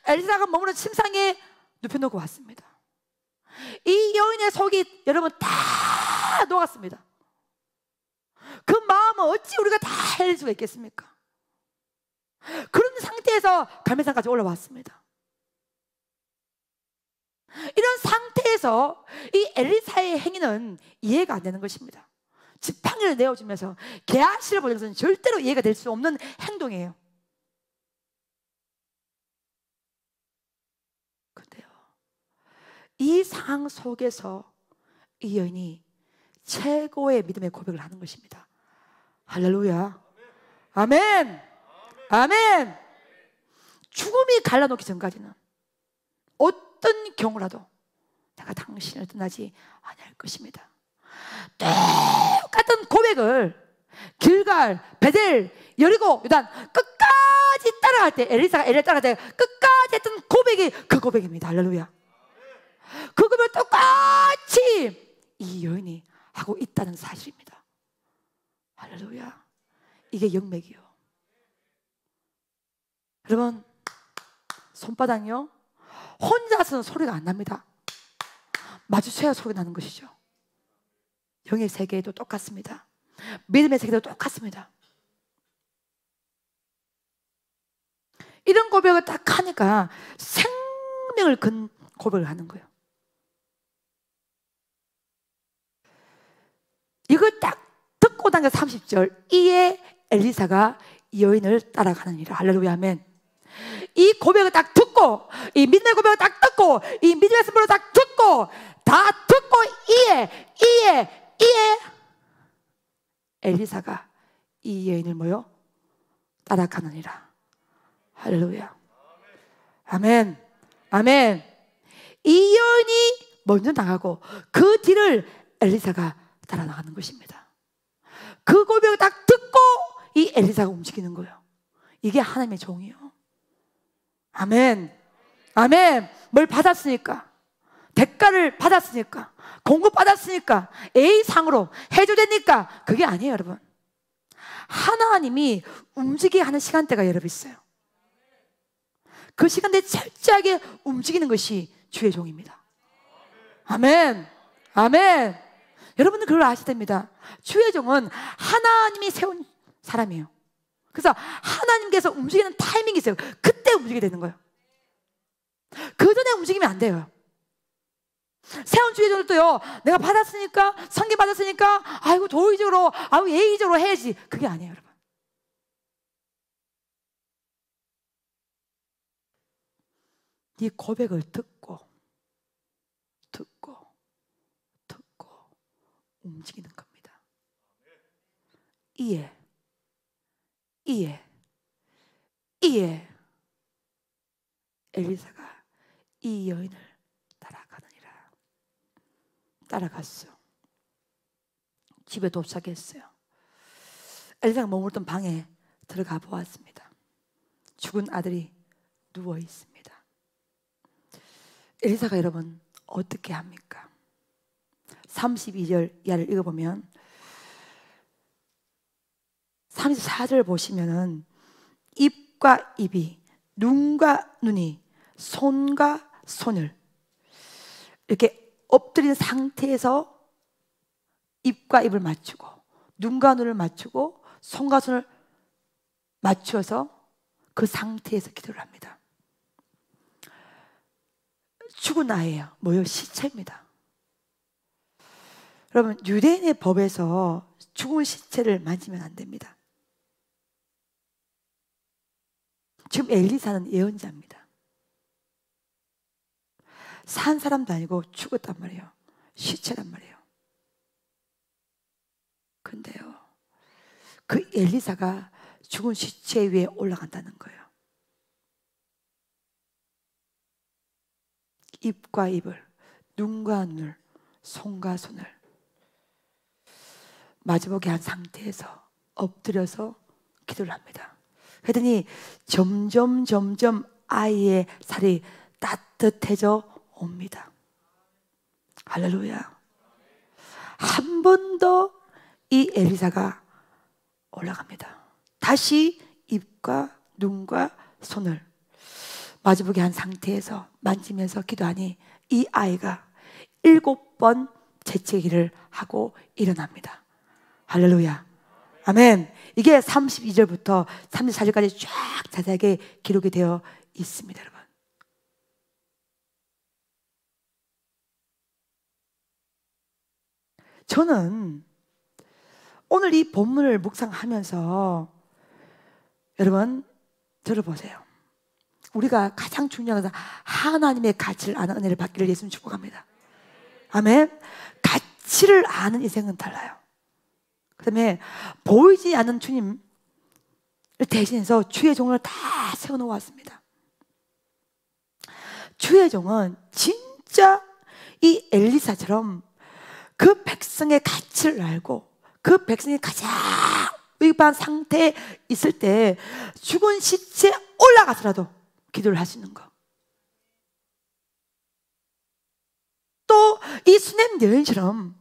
엘리사가 머무는 침상에 눕혀놓고 왔습니다. 이 여인의 속이 여러분 다 녹았습니다. 그 마음은 어찌 우리가 다 헤아릴 수가 있겠습니까? 그런 상태에서 갈멜산까지 올라왔습니다. 이런 상태에서 이 엘리사의 행위는 이해가 안 되는 것입니다. 지팡이를 내어주면서 게하시를 보는 것은 절대로 이해가 될 수 없는 행동이에요. 그런데요, 이 상황 속에서 이 여인이 최고의 믿음의 고백을 하는 것입니다. 할렐루야. 아멘. 아멘. 죽음이 갈라놓기 전까지는 어떤 경우라도 내가 당신을 떠나지 아니할 것입니다. 똑같은 고백을 길갈, 베델, 여리고, 유단 끝까지 따라갈 때, 엘리사가 엘리를 따라갈 때 끝까지 했던 고백이 그 고백입니다. 할렐루야. 그 고백을 똑같이 이 여인이 하고 있다는 사실입니다. 할렐루야. 이게 영맥이요. 여러분, 손바닥이요, 혼자서는 소리가 안 납니다. 마주쳐야 소리가 나는 것이죠. 영의 세계에도 똑같습니다. 믿음의 세계도 똑같습니다. 이런 고백을 딱 하니까 생명을 건 고백을 하는 거예요. 이걸 딱 듣고 난 게 30절, 이에 엘리사가 여인을 따라가느니라. 할렐루야, 아멘. 이 고백을 딱 듣고, 이 믿음의 고백을 딱 듣고, 이 믿음의 선포를 딱 듣고, 다 듣고 이에 엘리사가 이 여인을 뭐요? 따라가느니라. 할렐루야. 아멘. 아멘. 이 여인이 먼저 나가고 그 뒤를 엘리사가 따라 나가는 것입니다. 그 고백을 딱 듣고 이 엘리사가 움직이는 거예요. 이게 하나님의 종이요. 아멘. 아멘. 뭘 받았으니까, 대가를 받았으니까, 공급받았으니까, A상으로 해줘되니까. 그게 아니에요, 여러분. 하나님이 움직이게 하는 시간대가 여러분 있어요. 그 시간대에 철저하게 움직이는 것이 주의 종입니다. 아멘. 아멘. 여러분들 그걸 아셔야 됩니다. 주의 종은 하나님이 세운 사람이에요. 그래서 하나님께서 움직이는 타이밍이 있어요. 그때 움직이게 되는 거예요. 그 전에 움직이면 안 돼요. 세운 주의 종들도요, 내가 받았으니까, 성경 받았으니까, 아이고 도의적으로, 아이고 예의적으로 해야지. 그게 아니에요, 여러분. 네 고백을 듣고 움직이는 겁니다. 이에 엘리사가 이 여인을 따라가느니라. 따라갔어. 집에 도착했어요. 엘리사가 머물던 방에 들어가 보았습니다. 죽은 아들이 누워 있습니다. 엘리사가 여러분 어떻게 합니까? 32절 이하를 읽어보면 34절 보시면은 입과 입이, 눈과 눈이, 손과 손을 이렇게 엎드린 상태에서 입과 입을 맞추고 눈과 눈을 맞추고 손과 손을 맞추어서 그 상태에서 기도를 합니다. 죽은 아이예요. 뭐요? 시체입니다. 여러분, 유대인의 법에서 죽은 시체를 만지면 안 됩니다. 지금 엘리사는 예언자입니다. 산 사람도 아니고 죽었단 말이에요. 시체란 말이에요. 근데요, 그 엘리사가 죽은 시체 위에 올라간다는 거예요. 입과 입을, 눈과 눈을, 손과 손을 마주보게 한 상태에서 엎드려서 기도를 합니다. 그랬더니 점점 아이의 살이 따뜻해져 옵니다. 할렐루야. 한 번 더 이 엘리사가 올라갑니다. 다시 입과 눈과 손을 마주보게 한 상태에서 만지면서 기도하니 이 아이가 7번 재채기를 하고 일어납니다. 할렐루야. 아멘. 이게 32절부터 34절까지 쫙 자세하게 기록이 되어 있습니다, 여러분. 저는 오늘 이 본문을 묵상하면서 여러분 들어보세요. 우리가 가장 중요한 것은 하나님의 가치를 아는 은혜를 받기를 예수님 축복합니다. 아멘. 가치를 아는 인생은 달라요. 그 다음에 보이지 않는 주님을 대신해서 주의 종을 다 세워놓았습니다. 주의 종은 진짜 이 엘리사처럼 그 백성의 가치를 알고 그 백성이 가장 위급한 상태에 있을 때 죽은 시체에 올라가서라도 기도를 할 수 있는 거. 또 이 수넴 여인처럼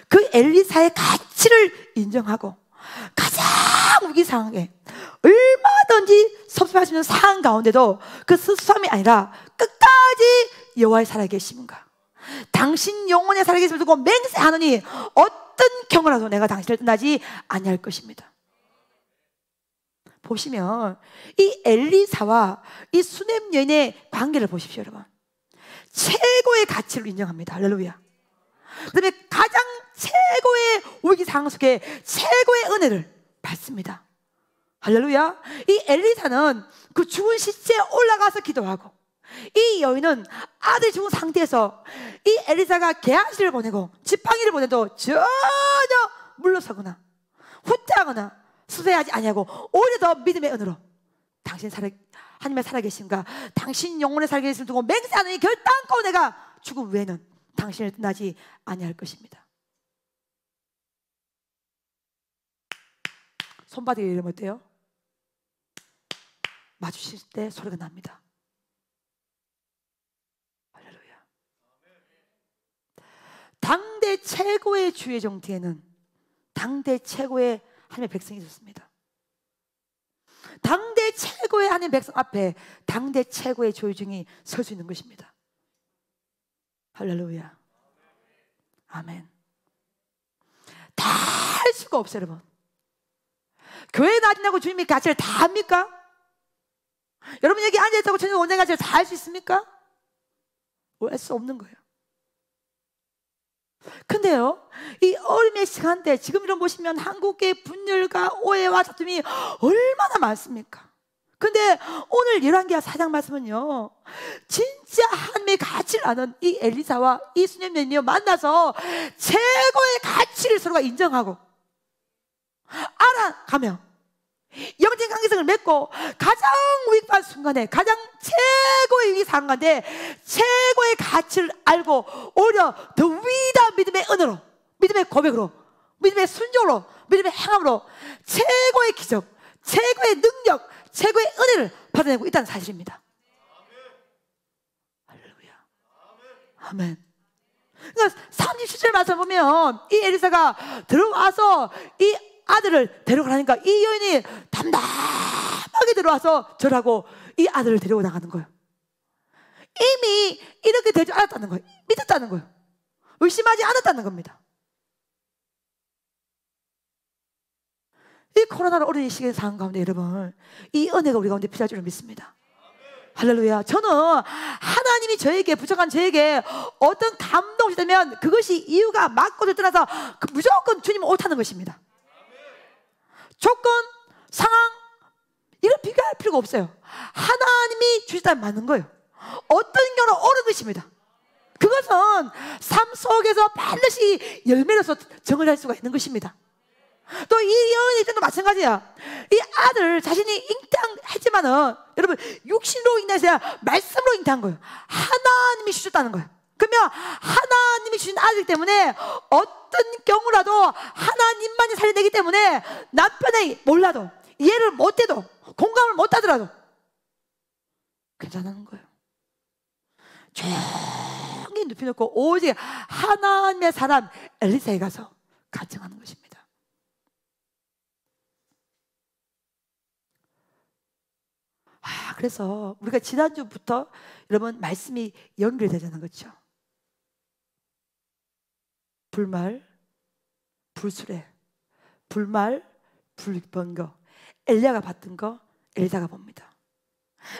그 엘리사의 가치를 인정하고 가장 위기 상황에 얼마든지 섭섭할 수 있는 상황 가운데도 그 섭섭함이 아니라 끝까지 여호와의 살아계심인가, 당신 영혼의 살아계심을 두고 맹세하노니 어떤 경우라도 내가 당신을 떠나지 아니할 것입니다. 보시면 이 엘리사와 이 수넴 여인의 관계를 보십시오, 여러분. 최고의 가치를 인정합니다. 할렐루야. 그 다음에 가장 최고의 위기 상황 속에 최고의 은혜를 받습니다. 할렐루야. 이 엘리사는 그 죽은 시체에 올라가서 기도하고, 이 여인은 아들이 죽은 상태에서 이 엘리사가 게하시를 보내고 지팡이를 보내도 전혀 물러서거나 후퇴하거나 수세하지 아니하고 오히려 더 믿음의 은혜로 당신 하나님의 살아계심과 당신 영혼의 살아계심을 두고 맹세하는 이 결단코 내가 죽음 외에는 당신을 떠나지 아니할 것입니다. 손바닥에 이러면 어때요? 마주칠 때 소리가 납니다. 최고의 주의 종 뒤에는 당대 최고의 하나님의 백성이 있었습니다. 당대 최고의 하나님의 백성 앞에 당대 최고의 주의 종이 설 수 있는 것입니다. 할렐루야. 아멘. 다 할 수가 없어요, 여러분. 교회 다닌다고 주님이 가치를 다 합니까? 여러분 여기 앉아있다고 주님 원장 가치를 다 할 수 있습니까? 할 수 없는 거예요. 근데요, 이 어림의 시간대, 지금 이런 보시면 한국의 분열과 오해와 다툼이 얼마나 많습니까? 근데 오늘 열왕기하 4장 말씀은요, 진짜 하나님의 가치를 아는 이 엘리사와 이 수녀 여인이 만나서 최고의 가치를 서로가 인정하고 알아가며 영적 관계성을 맺고 가장 위급한 순간에 가장 최고의 위기 상황인데 최고의 가치를 알고 오히려 더 위대한 믿음의 은혜로, 믿음의 고백으로, 믿음의 순종으로, 믿음의 행함으로 최고의 기적, 최고의 능력, 최고의 은혜를 받아내고 있다는 사실입니다. 할렐루야. 아멘. 그러니까 37절 말씀 보면 이 엘리사가 들어와서 이 아들을 데려가라니까 이 여인이 담담하게 들어와서 절하고 이 아들을 데리고 나가는 거예요. 이미 이렇게 될 줄 알았다는 거예요. 믿었다는 거예요. 의심하지 않았다는 겁니다. 이 코로나로 어려운 시기의 상황 가운데 여러분, 이 은혜가 우리 가운데 필요할 줄 믿습니다. 할렐루야. 저는 하나님이 저에게 부족한 저에게 어떤 감동을 주다면 그것이 이유가 맞고를 떠나서 무조건 주님은 옳다는 것입니다. 조건, 상황 이걸 비교할 필요가 없어요. 하나님이 주시다면 맞는 거예요. 어떤 경우는 옳은 것입니다. 그것은 삶 속에서 반드시 열매로서 정을 수 있는 것입니다. 또 이 여인의 입장도 마찬가지야. 이 아들 자신이 잉태했지만은 여러분 육신으로 잉태하지 아니라 말씀으로 잉태한 거예요. 하나님이 주셨다는 거예요. 그러면 하나님이 주신 아들 때문에 어떤 경우라도 하나님만이 살려내기 때문에 남편이 몰라도 이해를 못해도 공감을 못하더라도 괜찮은 거예요. 조용히 눕혀놓고 오직 하나님의 사람 엘리사에 가서 간증하는 것입니다. 그래서 우리가 지난주부터 여러분 말씀이 연결되잖아요. 그렇죠? 불말, 불수레, 불말, 불번거. 엘리야가 봤던 거 엘리사가 봅니다.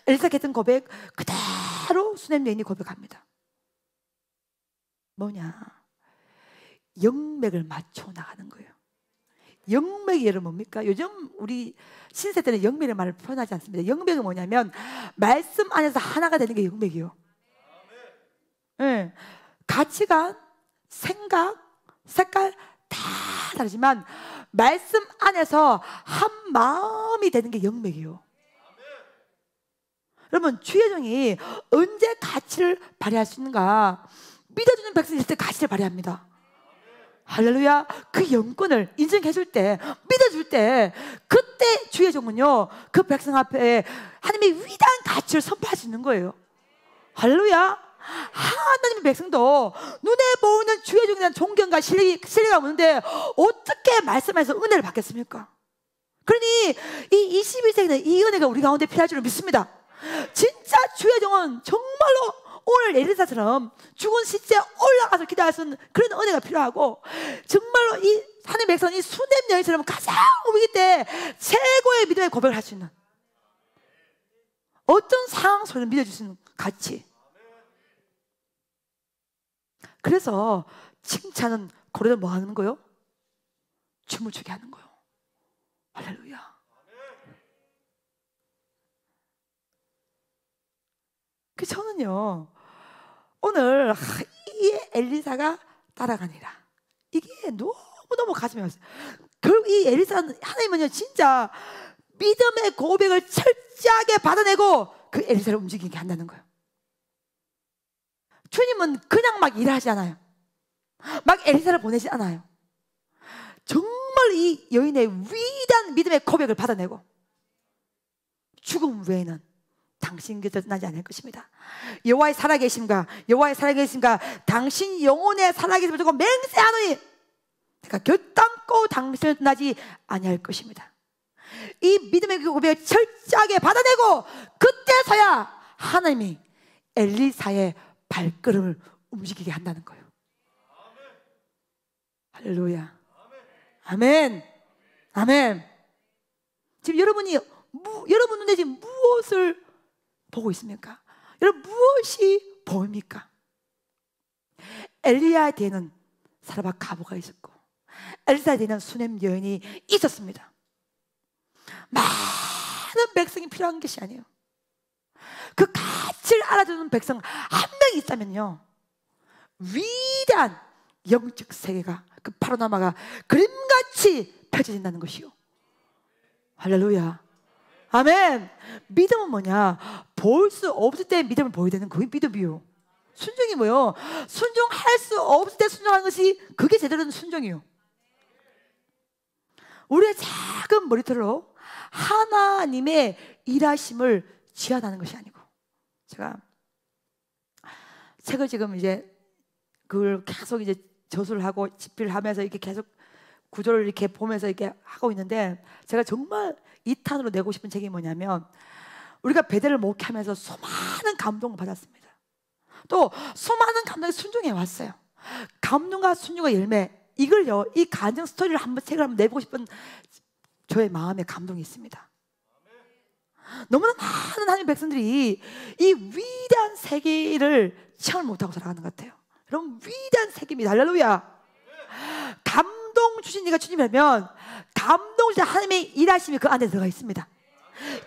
엘리사가 했던 고백 그대로 수냄 여인이 고백합니다. 뭐냐? 영맥을 맞춰 나가는 거예요. 영맥이 여러분 뭡니까? 요즘 우리 신세 때는 영맥의 말을 표현하지 않습니다. 영맥은 뭐냐면 말씀 안에서 하나가 되는 게 영맥이요. 네. 가치관, 생각, 색깔 다 다르지만 말씀 안에서 한 마음이 되는 게 영맥이요. 여러분 주의 종이 언제 가치를 발휘할 수 있는가? 믿어주는 백성이 있을 때 가치를 발휘합니다. 할렐루야. 그 영권을 인정해줄 때, 믿어줄 때, 그때 주의 종은요 그 백성 앞에 하나님의 위대한 가치를 선포할 수 있는 거예요. 할렐루야. 하나님의 백성도 눈에 보이는 주의 종에 대한 존경과 신뢰가 없는데 어떻게 말씀에서 은혜를 받겠습니까? 그러니 이 21세기는 이 은혜가 우리 가운데 필요할 줄 믿습니다. 진짜 주의 종은 정말로 오늘 엘리사처럼 죽은 시체에 올라가서 기도할 수 있는 그런 은혜가 필요하고, 정말로 이 하나님의 백성이 수냄 여인처럼 가장 위기 때 최고의 믿음의 고백을 할 수 있는 어떤 상황 속에서 믿어줄 수 있는 가치. 그래서 칭찬은 고래도 뭐 하는 거요? 춤을 추게 하는 거요. 할렐루야. 그 저는요 오늘 이 엘리사가 따라가니라, 이게 너무너무 가슴이 왔어요. 결국 이 엘리사는 하나님은요 진짜 믿음의 고백을 철저하게 받아내고 그 엘리사를 움직이게 한다는 거예요. 주님은 그냥 막 일하지 않아요. 막 엘리사를 보내지 않아요. 정말 이 여인의 위대한 믿음의 고백을 받아내고 죽음 외에는 당신 곁에서 떠나지 않을 것입니다. 여호와의 살아계심과 당신 영혼의 살아계심을 두고 맹세하노니 내가 결단코 당신을 떠나지 아니할 것입니다. 이 믿음의 고백을 철저하게 받아내고 그때서야 하나님이 엘리사의 발걸음을 움직이게 한다는 거예요. 할렐루야. 아멘. 아멘. 지금 여러분 눈에 지금 무엇을 보고 있습니까? 여러분 무엇이 보입니까? 엘리야 뒤에는 사라밧 가부가 있었고 엘리사 뒤에는 수넴 여인이 있었습니다. 많은 백성이 필요한 것이 아니에요. 그 가치를 알아주는 백성 한 명이 있다면요, 위대한 영적 세계가, 그 파노라마가 그림같이 펼쳐진다는 것이요. 할렐루야. 아멘. 믿음은 뭐냐? 볼 수 없을 때 믿음을 보여야 되는 그게 믿음이요. 순종이 뭐요? 순종할 수 없을 때 순종하는 것이 그게 제대로 된 순종이요. 우리의 작은 머리털로 하나님의 일하심을 지하다는 것이 아니고, 제가 책을 지금 이제 그걸 계속 이제 저술을 하고 집필을 하면서 이렇게 계속 구조를 이렇게 보면서 이렇게 하고 있는데, 제가 정말 2탄으로 내고 싶은 책이 뭐냐면, 우리가 베델을 목회하면서 수많은 감동을 받았습니다. 또 수많은 감동에 순종해 왔어요. 감동과 순종의 열매, 이걸요, 이 가정 스토리를 책을 한번 내보고 싶은 저의 마음의 감동이 있습니다. 너무나 많은 하나님 백성들이 이 위대한 세계를 체험을 못하고 살아가는 것 같아요. 여러분, 위대한 세계입니다. 할렐루야. 감동 주신 이가 주님이라면 감동 주신 하나님의 일하심이 그 안에 들어가 있습니다.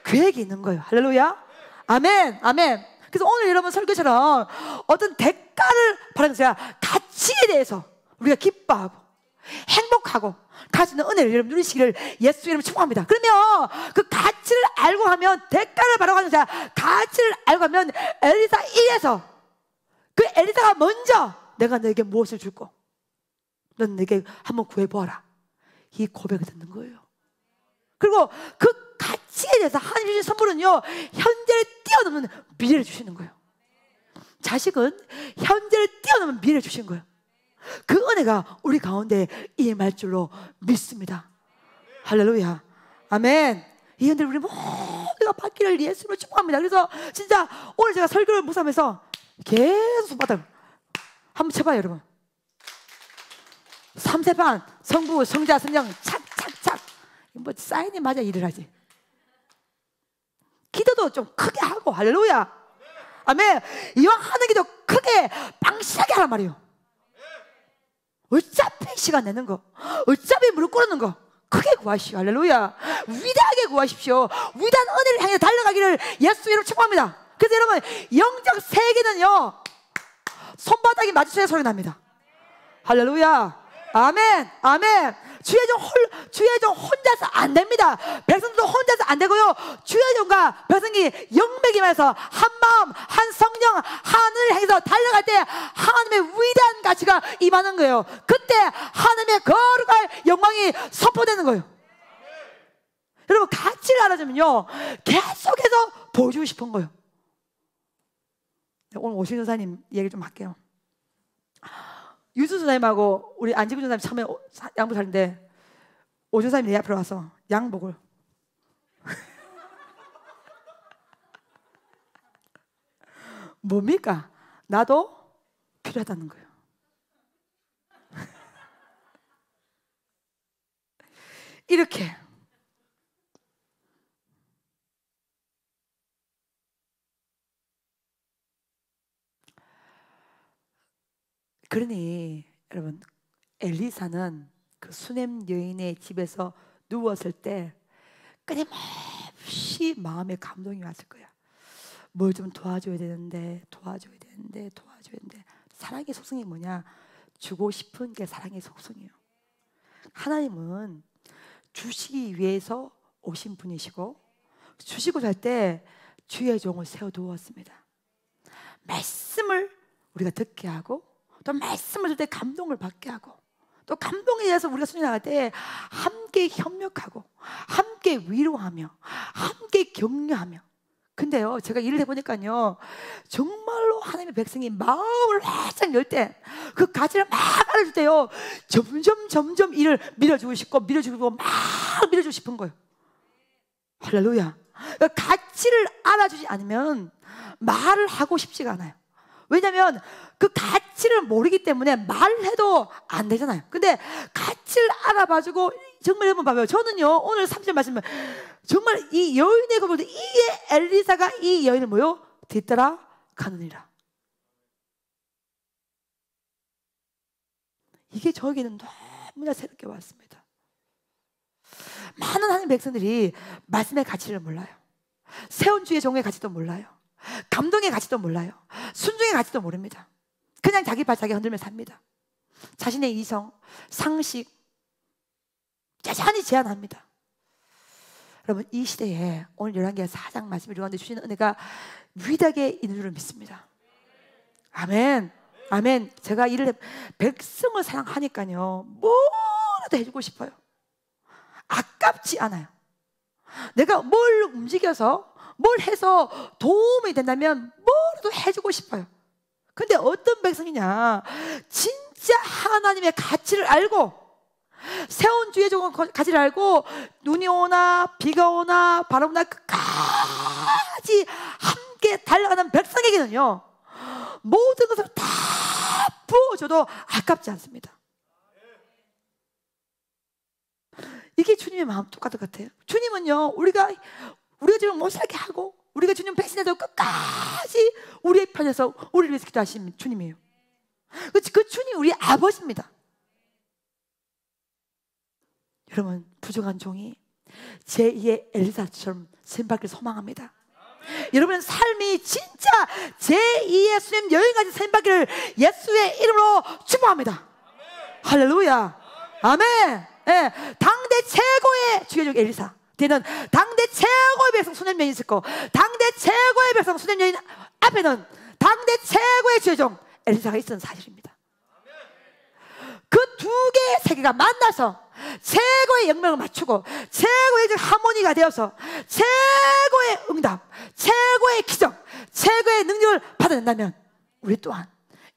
계획이 있는 거예요. 할렐루야. 아멘. 아멘. 그래서 오늘 여러분 설교처럼 어떤 대가를 바라는 것이 아니라 가치에 대해서 우리가 기뻐하고 행복하고 가지는 은혜를 여러분 누리시기를 예수 이름으로 축복합니다. 그러면 그 가치를 알고 하면, 대가를 바라고 하는 자, 가치를 알고 하면 엘리사 1에서 그 엘리사가 먼저 내가 너에게 무엇을 줄고 넌 내게 한번 구해보아라, 이 고백을 듣는 거예요. 그리고 그 가치에 대해서 하나님 주신 선물은요, 현재를 뛰어넘는 미래를 주시는 거예요. 자식은 현재를 뛰어넘는 미래를 주신 거예요. 그 은혜가 우리 가운데 임할 줄로 믿습니다. 할렐루야. 아멘. 이 은혜를 우리 모두가 받기를 예수로 축복합니다. 그래서 진짜 오늘 제가 설교를 묵상하면서 계속 손바닥 한번 쳐봐요, 여러분. 3세반 성부 성자 성령 착착착, 뭐 사인이 맞아 일을 하지. 기도도 좀 크게 하고. 할렐루야. 아멘. 이왕 하는 기도 크게 방실하게 하란 말이에요. 어차피 시간 내는 거, 어차피 무릎 꿇는 거 크게 구하시오. 할렐루야. 위대하게 구하십시오. 위대한 은혜를 향해 달려가기를 예수 이름으로 축복합니다. 그래서 여러분, 영적 세계는요, 손바닥이 마주쳐야 소리 납니다. 할렐루야. 아멘. 아멘. 주의 종 혼자서 안 됩니다. 백성들도 혼자서 안 되고요, 주의 종과 백성이 영맥이면서 한 마음 한 성령 하늘을 향해서 달려갈 때 하나님의 위대한 가치가 임하는 거예요. 그때 하나님의 거룩한 영광이 선포되는 거예요. 여러분, 가치를 알아주면요, 계속해서 보여주고 싶은 거예요. 오늘 오신 전사님 얘기 좀 할게요. 유수 전사님하고 우리 안지구 전사님 처음에 양복 사는데, 오 전사님이 내 앞으로 와서 양복을 뭡니까? 나도 필요하다는 거예요. 이렇게 그러니 여러분, 엘리사는 그 수넴 여인의 집에서 누웠을 때 끊임없이 마음에 감동이 왔을 거야. 뭘 좀 도와줘야 되는데. 사랑의 속성이 뭐냐? 주고 싶은 게 사랑의 속성이에요. 하나님은 주시기 위해서 오신 분이시고, 주시고 살 때 주의 종을 세워두었습니다. 말씀을 우리가 듣게 하고, 또 말씀을 들 때 감동을 받게 하고, 또 감동에 의해서 우리가 순종할 때 함께 협력하고 함께 위로하며 함께 격려하며 근데요, 제가 일을 해보니까요, 정말로 하나님의 백성이 마음을 활짝 열 때, 그 가치를 막 알아줄 때요, 점점 일을 밀어주고 싶고 막 밀어주고 싶은 거예요. 할렐루야. 가치를 알아주지 않으면 말을 하고 싶지가 않아요. 왜냐하면 그 가치를 모르기 때문에 말을 해도 안 되잖아요. 근데 가치를 알아봐주고, 정말 여러분 봐봐요. 저는요, 오늘 3절 말씀은 정말 이 여인의 그 보다 이에 엘리사가 이 여인을 뭐요? 뒤따라 가느니라. 이게 저에게는 너무나 새롭게 왔습니다. 많은 하나님의 백성들이 말씀의 가치를 몰라요. 세운주의 종의 가치도 몰라요. 감동의 가치도 몰라요. 순종의 가치도 모릅니다. 그냥 자기 발 자기 흔들며 삽니다. 자신의 이성, 상식 짜잔히 제한합니다. 여러분, 이 시대에 오늘 열왕기하 4장 말씀을 읽었는데 주시는 은혜가 위대하게 있는 줄을 믿습니다. 아멘. 아멘. 제가 백성을 사랑하니까요, 뭐라도 해주고 싶어요. 아깝지 않아요. 내가 뭘 움직여서 뭘 해서 도움이 된다면 뭐라도 해주고 싶어요. 근데 어떤 백성이냐, 진짜 하나님의 가치를 알고, 세운 주의 종의 가치를 알고, 눈이 오나 비가 오나 바람 오나 끝까지 함께 달려가는 백성에게는요, 모든 것을 다 부어줘도 아깝지 않습니다. 이게 주님의 마음 똑같은 것 같아요. 주님은요, 우리가 지금 못 살게 하고, 우리가 주님 배신해도 끝까지 우리의 편에서 우리를 위해서 기도하신 주님이에요. 그 주님 우리 아버지입니다. 여러분, 부족한 종이 제2의 엘리사처럼 샘받기를 소망합니다. 여러분 삶이 진짜 제2의 수님 여인같이 샘받기를 예수의 이름으로 축복합니다. 할렐루야. 아멘. 예, 당대 최고의 주교적 엘리사 뒤에는 당대 최고의 백성 수냄 여인이 있을 거, 당대 최고의 백성 수냄 여인 앞에는 당대 최고의 주교종 엘리사가 있었던 사실입니다. 그 두 개의 세계가 만나서 최고의 영광을 맞추고 최고의 하모니가 되어서 최고의 응답, 최고의 기적, 최고의 능력을 받아낸다면 우리 또한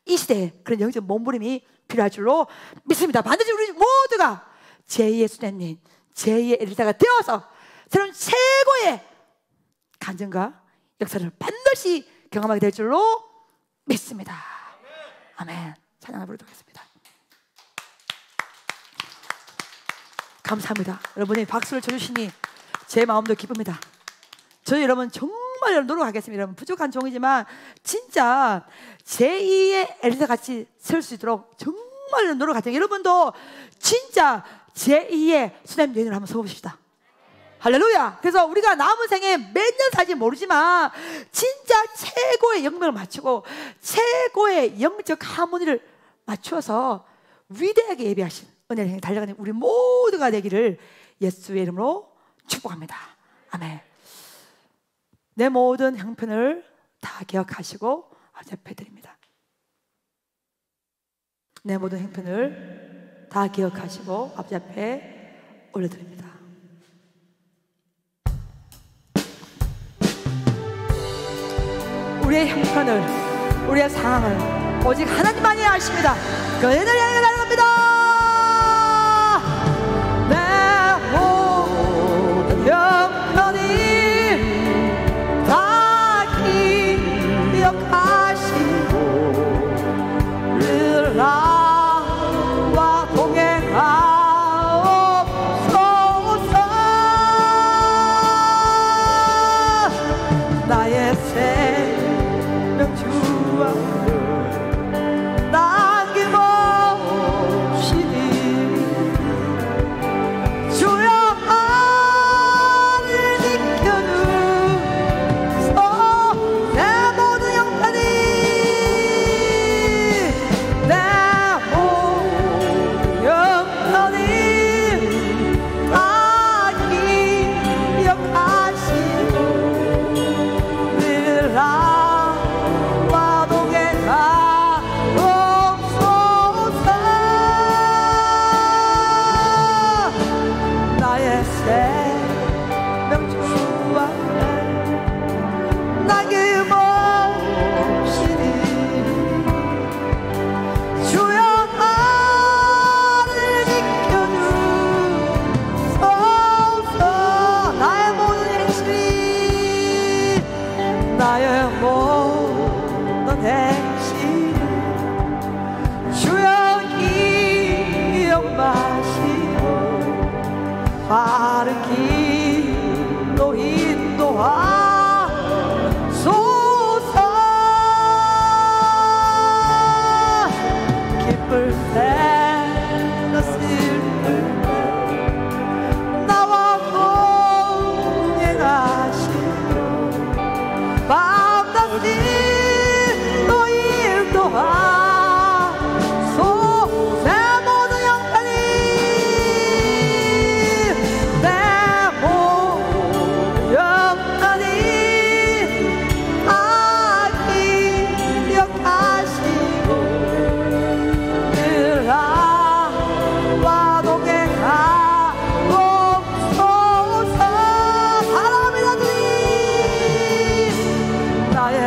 이 시대에 그런 영적 몸부림이 필요할 줄로 믿습니다. 반드시 우리 모두가 제2의 수녀님, 제2의 엘리사가 되어서 새로운 최고의 간증과 역사를 반드시 경험하게 될 줄로 믿습니다. 아멘. 찬양을 부르도록 하겠습니다. 감사합니다. 여러분이 박수를 쳐주시니 제 마음도 기쁩니다. 저희 여러분 정말 노력하겠습니다. 여러분 부족한 종이지만 진짜 제2의 엘리사 같이 설 수 있도록 정말 노력하세요. 여러분도 진짜 제2의 수냄 여인을 한번 서봅시다. 할렐루야. 그래서 우리가 남은 생에 몇 년 살지 모르지만 진짜 최고의 영광을 맞추고 최고의 영적 하모니를 맞추어서 위대하게 예배하신 은혜를 향해 달려가는 우리 모두가 되기를 예수의 이름으로 축복합니다. 아멘. 내 모든 형편을 다 기억하시고 아버지 앞에 드립니다. 내 모든 형편을 다 기억하시고 아버지 앞에 올려드립니다. 우리의 형편을, 우리의 상황을 오직 하나님만이 아십니다. 그 은혜를 향해 달려갑니다. 내 모든 형편이 다 기억하시고 늘 나와 동행하옵소서. 나의 생명 주 앞에 남김없이 나의 모든 행실 주여 기억하시고 바른 길로 인도하소서. 기쁠 때나 슬플 때 나와 동행하시고 밤낮이 또 인도하소서. 내 모든 형편이 내 모든 형편이 다 기억하시고 늘 나와 동행하옵소서. 사랑합니다 주님. 나의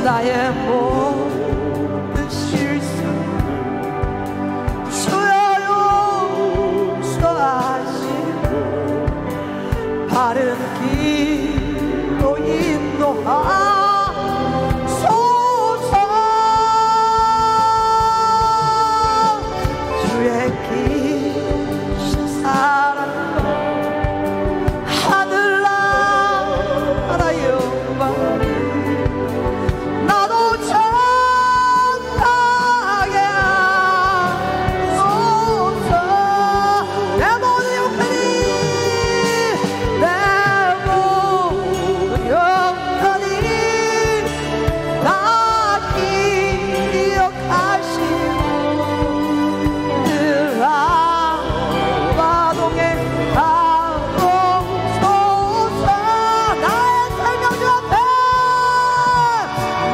나의 모든 실수 주여 용서하시고 바른 길로 인도하소서. 주의 기신 사랑과 하늘나라 영광 나도 전하게 하소서. 내 모든 영광이 내 모든 영광이 다 기억하시고 늘 나와 동행하옵소서. 나의 생명 주 앞에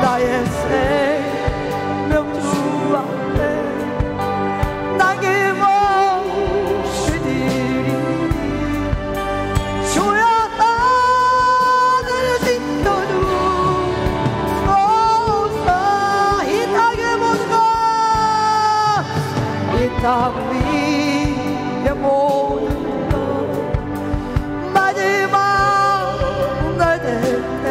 나의 생명 주 앞에 남김없이 드리니 주여 나를 지켜주소서. 이 땅의 모든 것 이 땅 위의 모든 것 마지막 날 될 때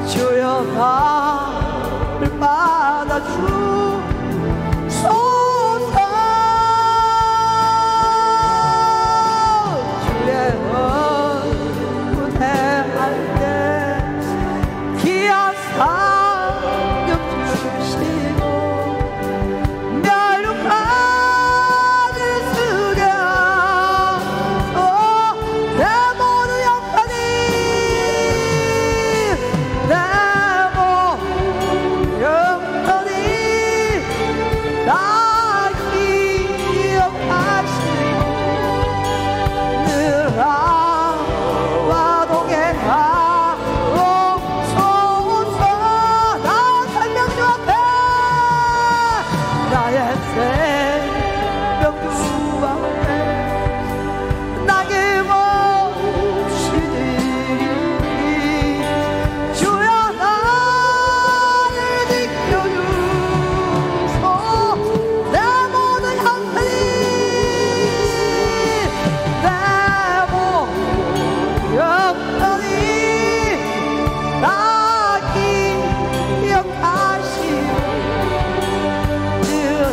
주여 나를 받아주소서. 주의 얼굴 대할 때 귀한 상급 주시고 멸류관을 쓰게 하소. 내 모든 영광이 내 모든 영광이 다 기억하시고 늘 나와 동행하옵소서. 나의 생명 주 앞에 나의 생명 주 앞에 남김없이 드리니 주여 나를 지켜주소. 내 모든 형편이 내 모든 형편이 다 기억하시고 늘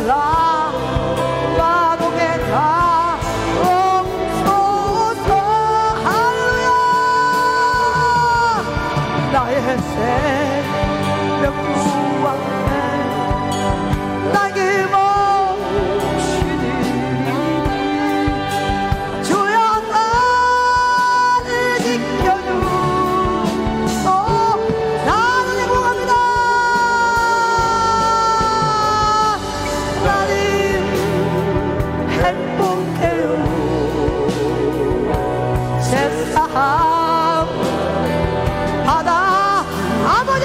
나와 동행하옵소서. 할렐루야. 나의 생명 주 앞에 남김없이 드리니 주여 나를 지켜주소. 나는 행복합니다. 나는 행복해요. 세상 바다 아버지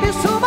우리 수많은